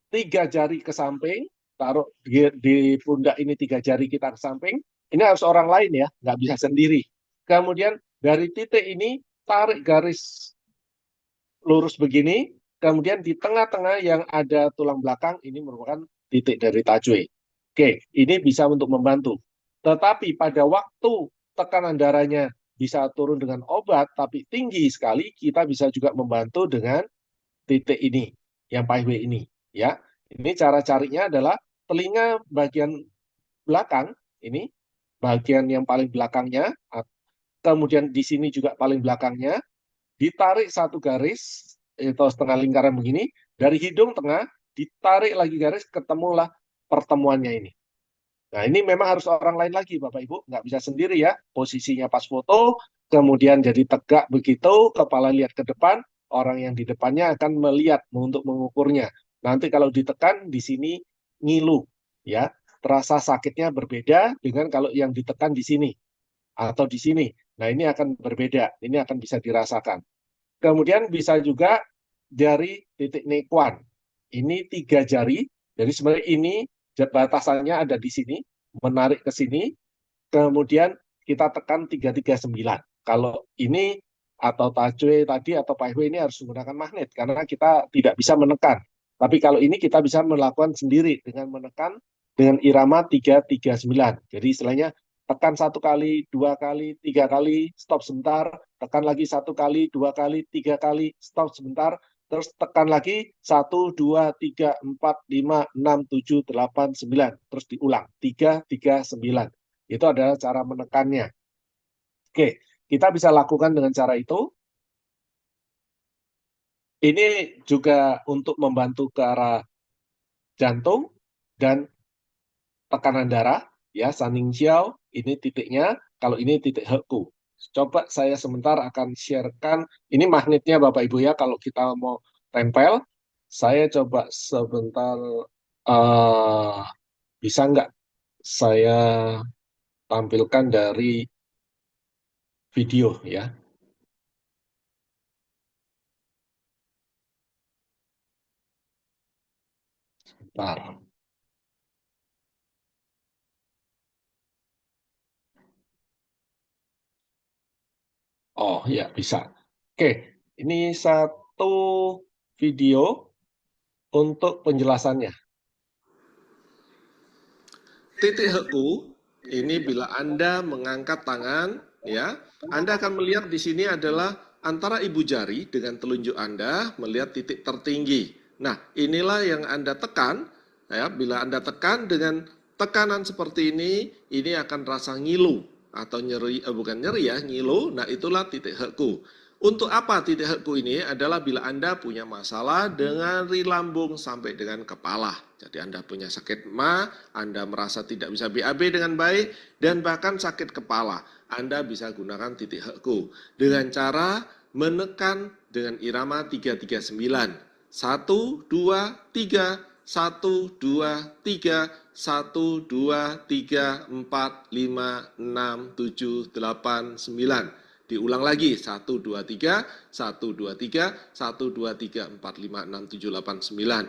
3 jari ke samping, taruh di pundak ini 3 jari kita ke samping. Ini harus orang lain ya, nggak bisa sendiri. Kemudian dari titik ini, tarik garis lurus begini, kemudian di tengah-tengah yang ada tulang belakang, ini merupakan titik dari tajwe. Oke, ini bisa untuk membantu. Tetapi pada waktu tekanan darahnya bisa turun dengan obat, tapi tinggi sekali, kita bisa juga membantu dengan titik ini, yang paihwe ini. Ya, ini cara carinya adalah telinga bagian belakang, ini bagian yang paling belakangnya, kemudian di sini juga paling belakangnya, ditarik satu garis atau setengah lingkaran begini, dari hidung tengah ditarik lagi garis, ketemulah pertemuannya ini. Nah, ini memang harus orang lain lagi, Bapak Ibu, nggak bisa sendiri ya. Posisinya pas foto, kemudian jadi tegak begitu, kepala lihat ke depan, orang yang di depannya akan melihat untuk mengukurnya. Nanti kalau ditekan di sini ngilu, ya, terasa sakitnya berbeda dengan kalau yang ditekan di sini atau di sini. Nah, ini akan berbeda, ini akan bisa dirasakan. Kemudian bisa juga dari titik nekuan. Ini 3 jari, jadi sebenarnya ini batasannya ada di sini, menarik ke sini, kemudian kita tekan 339. Kalau ini atau tajwe tadi atau paihwe ini harus menggunakan magnet, karena kita tidak bisa menekan. Tapi kalau ini kita bisa melakukan sendiri dengan menekan dengan irama 339. Jadi istilahnya tekan 1 kali, 2 kali, 3 kali, stop sebentar, tekan lagi 1 kali, 2 kali, 3 kali, stop sebentar, terus tekan lagi 1, 2, 3, 4, 5, 6, 7, 8, 9, terus diulang 3, 3, 9. Itu adalah cara menekannya. Oke, kita bisa lakukan dengan cara itu. Ini juga untuk membantu ke arah jantung dan tekanan darah, ya, Saning Xiao, ini titiknya, kalau ini titik Heku. Coba saya sebentar akan sharekan, ini magnetnya Bapak Ibu ya, kalau kita mau tempel, saya coba sebentar, uh, bisa nggak saya tampilkan dari video ya, sebentar. Oh ya, bisa. Oke, ini satu video untuk penjelasannya. Titik heku ini bila Anda mengangkat tangan, ya, Anda akan melihat di sini adalah antara ibu jari dengan telunjuk Anda melihat titik tertinggi. Nah, inilah yang Anda tekan, ya, bila Anda tekan dengan tekanan seperti ini akan rasa ngilu atau nyeri, bukan nyeri ya, ngilu. Nah, itulah titik heku. Untuk apa titik heku ini adalah bila Anda punya masalah dengan lambung sampai dengan kepala. Jadi Anda punya sakit ma, Anda merasa tidak bisa BAB dengan baik, dan bahkan sakit kepala. Anda bisa gunakan titik heku dengan cara menekan dengan irama 339. 1, 2, 3, 1, 2, 3, 1, 2, 3, 4, 5, 6, 7, 8, 9. Diulang lagi, 1, 2, 3, 1, 2, 3, 1, 2, 3, 4, 5, 6, 7, 8, 9.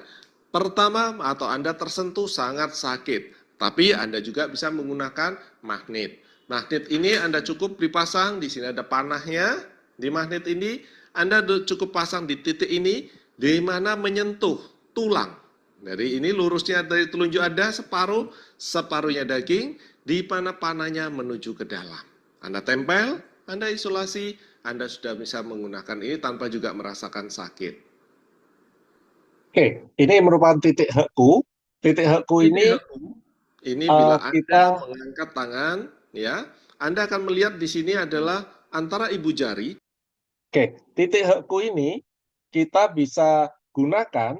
Pertama, atau Anda tersentuh sangat sakit, tapi Anda juga bisa menggunakan magnet. Magnet ini Anda cukup dipasang, di sini ada panahnya, di magnet ini Anda cukup pasang di titik ini, di mana menyentuh tulang. Dari ini lurusnya dari telunjuk Anda separuh, separuhnya daging, di mana panahnya menuju ke dalam. Anda tempel, Anda isolasi, Anda sudah bisa menggunakan ini tanpa juga merasakan sakit. Oke, ini merupakan titik heku. Titik heku ini bila Anda kita mengangkat tangan, ya, Anda akan melihat di sini adalah antara ibu jari. Oke, titik heku ini kita bisa gunakan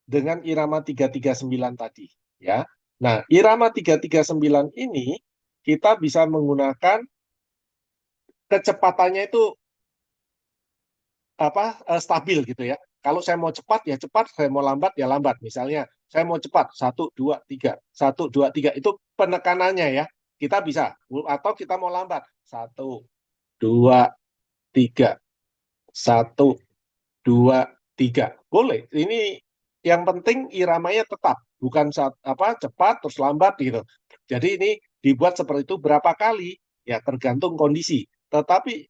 dengan irama 339 tadi, ya. Nah, irama 339 ini kita bisa menggunakan kecepatannya itu stabil gitu ya. Kalau saya mau cepat ya cepat, saya mau lambat ya lambat. Misalnya saya mau cepat 1 2 3, 1 2 3 itu penekanannya ya. Kita bisa atau kita mau lambat 1 2 3, 1 2 3 boleh. Ini yang penting iramanya tetap, bukan cepat terus lambat gitu. Jadi ini dibuat seperti itu berapa kali ya tergantung kondisi. Tetapi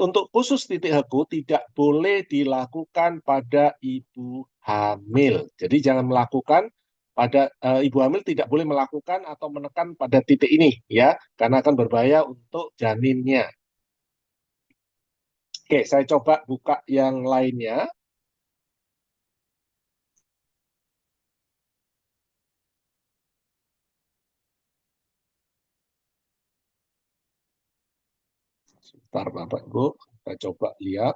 untuk khusus titik heku tidak boleh dilakukan pada ibu hamil. Jadi jangan melakukan pada ibu hamil tidak boleh melakukan atau menekan pada titik ini ya, karena akan berbahaya untuk janinnya. Oke, saya coba buka yang lainnya. Sebentar Bapak Ibu, kita coba lihat.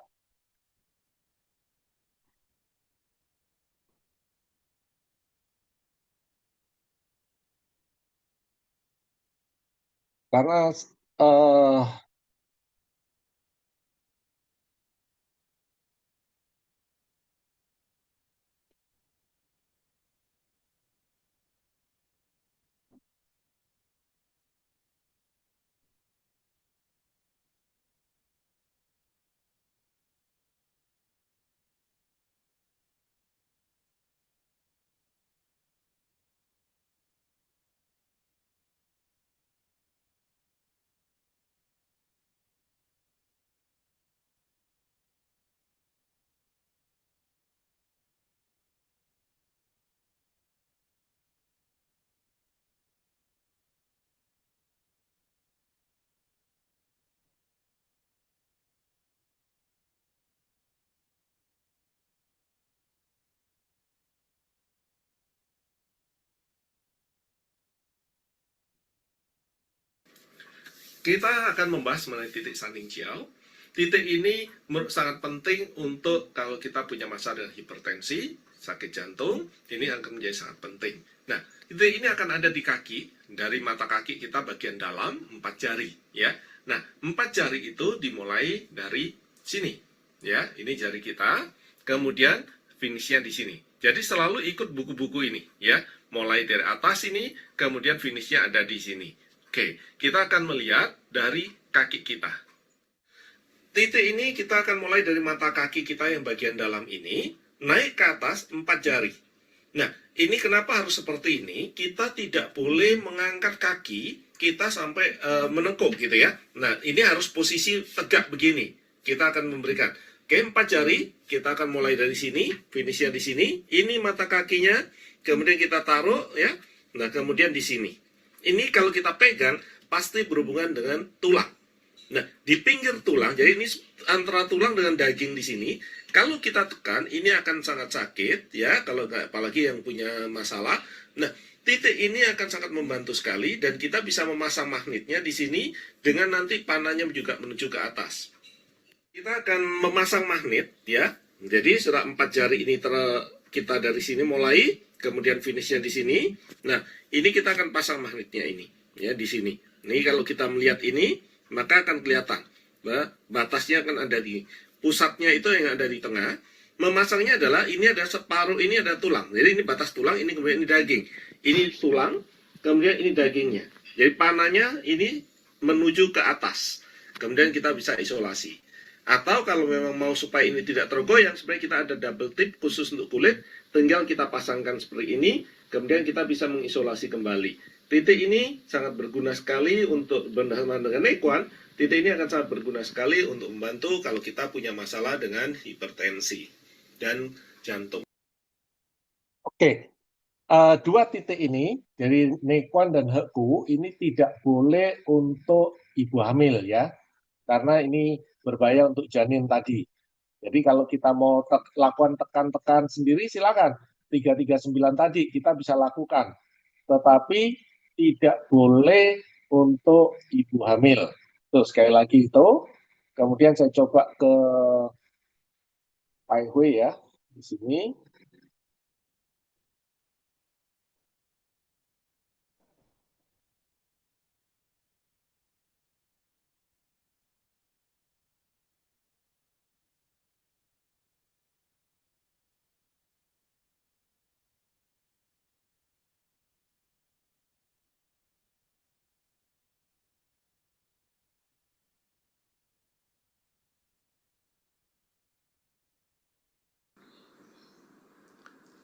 Karena eh, Kita akan membahas mengenai titik Sunning Chiao. Titik ini sangat penting untuk kalau kita punya masalah dengan hipertensi, sakit jantung, ini akan menjadi sangat penting. Nah, titik ini akan ada di kaki, dari mata kaki kita bagian dalam, 4 jari. Ya. Nah, 4 jari itu dimulai dari sini. Ya, ini jari kita, kemudian finishnya di sini. Jadi selalu ikut buku-buku ini. Ya, mulai dari atas ini, kemudian finishnya ada di sini. Oke, kita akan melihat dari kaki kita. Titik ini kita akan mulai dari mata kaki kita yang bagian dalam ini, naik ke atas 4 jari. Nah, ini kenapa harus seperti ini? Kita tidak boleh mengangkat kaki kita sampai menengkuk gitu ya. Nah, ini harus posisi tegak begini. Kita akan memberikan. Oke, 4 jari, kita akan mulai dari sini, finishnya di sini. Ini mata kakinya, kemudian kita taruh ya. Nah, kemudian di sini. Ini kalau kita pegang pasti berhubungan dengan tulang. Nah, di pinggir tulang, jadi ini antara tulang dengan daging di sini. Kalau kita tekan, ini akan sangat sakit ya. Kalau apalagi yang punya masalah. Nah, titik ini akan sangat membantu sekali dan kita bisa memasang magnetnya di sini dengan nanti panahnya juga menuju ke atas. Kita akan memasang magnet ya. Jadi sudah 4 jari ini kita dari sini mulai, kemudian finishnya di sini. Nah, ini kita akan pasang magnetnya ini ya di sini. Ini kalau kita melihat ini, maka akan kelihatan. Nah, batasnya akan ada di pusatnya itu yang ada di tengah. Memasangnya adalah ini ada separuh, ini ada tulang. Jadi ini batas tulang, ini kemudian ini daging. Ini tulang, kemudian ini dagingnya. Jadi panahnya ini menuju ke atas. Kemudian kita bisa isolasi. Atau kalau memang mau supaya ini tidak tergoyang, sebenarnya kita ada double tip khusus untuk kulit, tinggal kita pasangkan seperti ini, kemudian kita bisa mengisolasi kembali. Titik ini sangat berguna sekali untuk bersama dengan Nequan. Titik ini akan sangat berguna sekali untuk membantu kalau kita punya masalah dengan hipertensi dan jantung. Oke, dua titik ini dari Nequan dan Heku ini tidak boleh untuk ibu hamil ya, karena ini berbahaya untuk janin tadi. Jadi kalau kita mau lakukan tekan-tekan sendiri silakan. 339 tadi kita bisa lakukan. Tetapi tidak boleh untuk ibu hamil. Tuh sekali lagi itu. Kemudian saya coba ke Pai Hui ya di sini.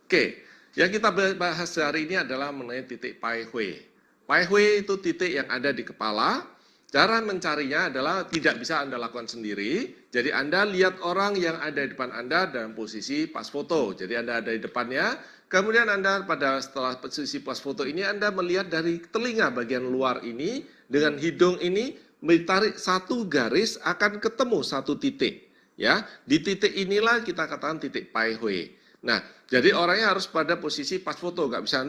Oke, yang kita bahas hari ini adalah mengenai titik Pai Hui. Pai Hui itu titik yang ada di kepala. Cara mencarinya adalah tidak bisa Anda lakukan sendiri. Jadi Anda lihat orang yang ada di depan Anda dalam posisi pas foto. Jadi Anda ada di depannya, kemudian Anda setelah posisi pas foto ini Anda melihat dari telinga bagian luar ini dengan hidung ini ditarik satu garis akan ketemu satu titik. Ya, di titik inilah kita katakan titik Pai Hui. Nah, jadi orangnya harus pada posisi pas foto, nggak bisa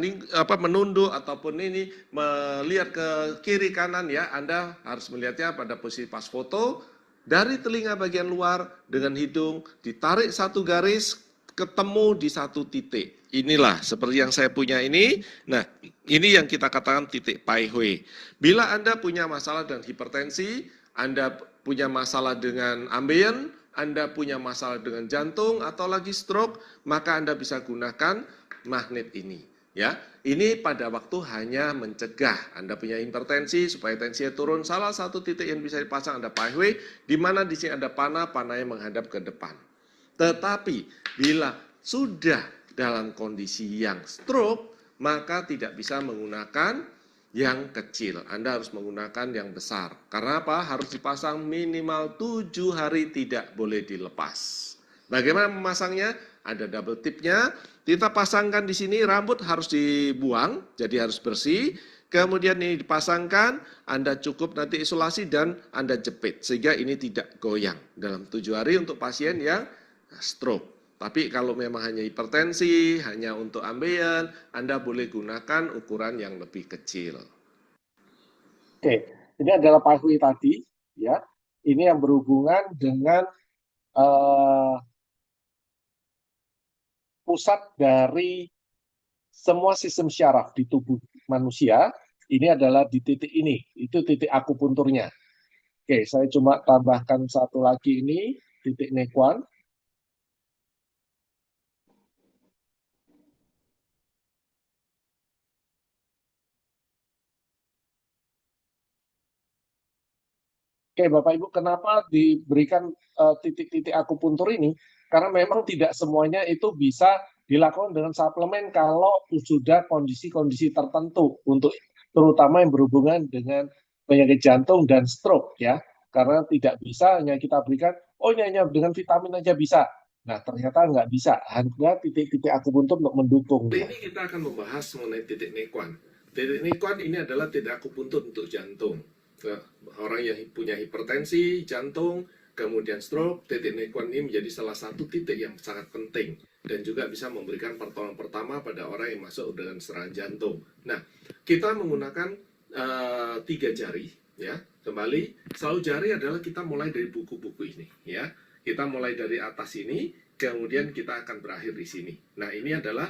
menunduk ataupun ini melihat ke kiri kanan ya. Anda harus melihatnya pada posisi pas foto dari telinga bagian luar dengan hidung ditarik satu garis ketemu di satu titik. Inilah seperti yang saya punya ini. Nah, ini yang kita katakan titik Pai Hui. Bila Anda punya masalah dengan hipertensi, Anda punya masalah dengan ambeien, Anda punya masalah dengan jantung atau lagi stroke, maka Anda bisa gunakan magnet ini. Ya, ini pada waktu hanya mencegah Anda punya hipertensi supaya tensinya turun. Salah satu titik yang bisa dipasang Anda Pai Hui, di mana di sini ada panahnya menghadap ke depan. Tetapi bila sudah dalam kondisi yang stroke, maka tidak bisa menggunakan yang kecil. Anda harus menggunakan yang besar. Karena apa? Harus dipasang minimal 7 hari, tidak boleh dilepas. Bagaimana memasangnya? Ada double tipnya. Kita pasangkan di sini, rambut harus dibuang, jadi harus bersih. Kemudian ini dipasangkan, Anda cukup nanti isolasi dan Anda jepit. Sehingga ini tidak goyang dalam 7 hari untuk pasien yang stroke. Tapi kalau memang hanya hipertensi, hanya untuk ambeien, Anda boleh gunakan ukuran yang lebih kecil. Oke, ini adalah Pai Hui tadi, ya. Ini yang berhubungan dengan pusat dari semua sistem syaraf di tubuh manusia. Ini adalah di titik ini, itu titik akupunturnya. Oke, saya cuma tambahkan satu lagi ini, titik Nequan. Oke, Bapak Ibu, kenapa diberikan titik-titik akupuntur ini? Karena memang tidak semuanya itu bisa dilakukan dengan suplemen kalau sudah kondisi-kondisi tertentu, untuk terutama yang berhubungan dengan penyakit jantung dan stroke, ya. Karena tidak bisa hanya kita berikan, oh hanya dengan vitamin aja bisa. Nah, ternyata nggak bisa. Hanya titik-titik akupuntur untuk mendukungnya. Ini kita akan membahas mengenai titik Nequan. Titik Nequan ini adalah titik akupuntur untuk jantung. Orang yang punya hipertensi, jantung, kemudian stroke, titik Nequan ini menjadi salah satu titik yang sangat penting dan juga bisa memberikan pertolongan pertama pada orang yang masuk dengan serangan jantung. Nah, kita menggunakan 3 jari, ya. Kembali, selalu jari adalah kita mulai dari buku-buku ini, ya. Kita mulai dari atas ini, kemudian kita akan berakhir di sini. Nah, ini adalah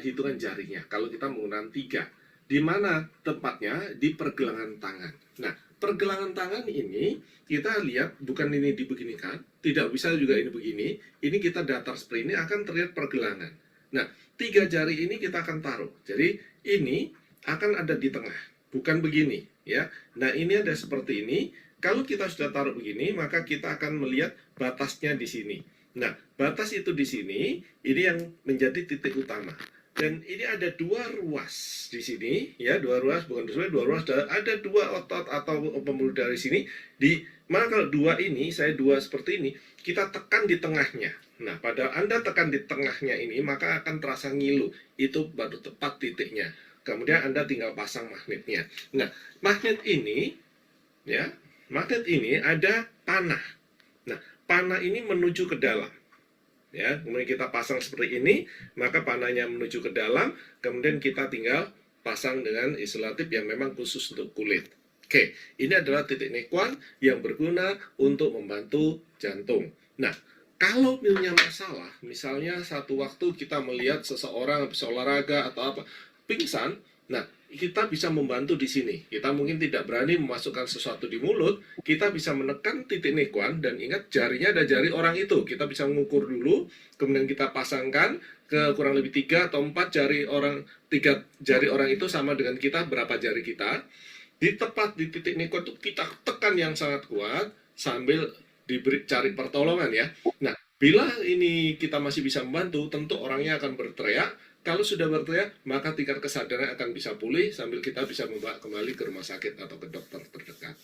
hitungan jarinya. Kalau kita menggunakan 3, di mana tempatnya? Di pergelangan tangan. Nah, pergelangan tangan ini kita lihat bukan ini dibeginikan, tidak bisa juga ini begini. Ini kita datar seperti ini akan terlihat pergelangan. Nah, 3 jari ini kita akan taruh. Jadi ini akan ada di tengah, bukan begini, ya. Nah, ini ada seperti ini. Kalau kita sudah taruh begini, maka kita akan melihat batasnya di sini. Nah, batas itu di sini, ini yang menjadi titik utama. Dan ini ada 2 ruas di sini, ya, 2 ruas, bukan 2 ruas, ada 2 otot atau pembuluh dari sini. Di mana kalau 2 ini, saya 2 seperti ini, kita tekan di tengahnya. Nah, pada Anda tekan di tengahnya ini, maka akan terasa ngilu. Itu baru tepat titiknya. Kemudian Anda tinggal pasang magnetnya. Nah, magnet ini, ya, magnet ini ada panah. Nah, panah ini menuju ke dalam. Ya, kemudian kita pasang seperti ini, maka panahnya menuju ke dalam, kemudian kita tinggal pasang dengan isolatif yang memang khusus untuk kulit. Oke, ini adalah titik Nequan yang berguna untuk membantu jantung. Nah, kalau punya masalah, misalnya satu waktu kita melihat seseorang habis olahraga atau apa, pingsan, nah kita bisa membantu di sini. Kita mungkin tidak berani memasukkan sesuatu di mulut, kita bisa menekan titik Nequan dan ingat jarinya ada jari orang itu. Kita bisa mengukur dulu, kemudian kita pasangkan ke kurang lebih 3 atau 4 jari orang, 3 jari orang itu sama dengan kita, berapa jari kita. Di tepat di titik Nequan itu kita tekan yang sangat kuat sambil cari pertolongan, ya. Nah, Bila ini kita masih bisa membantu, tentu orangnya akan berteriak. Kalau sudah berteriak, maka tingkat kesadaran akan bisa pulih sambil kita bisa membawa kembali ke rumah sakit atau ke dokter terdekat.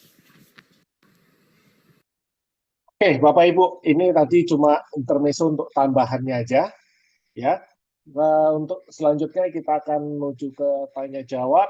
Oke, Bapak Ibu, ini tadi cuma intermezzo untuk tambahannya aja, ya. Nah, untuk selanjutnya kita akan menuju ke tanya jawab.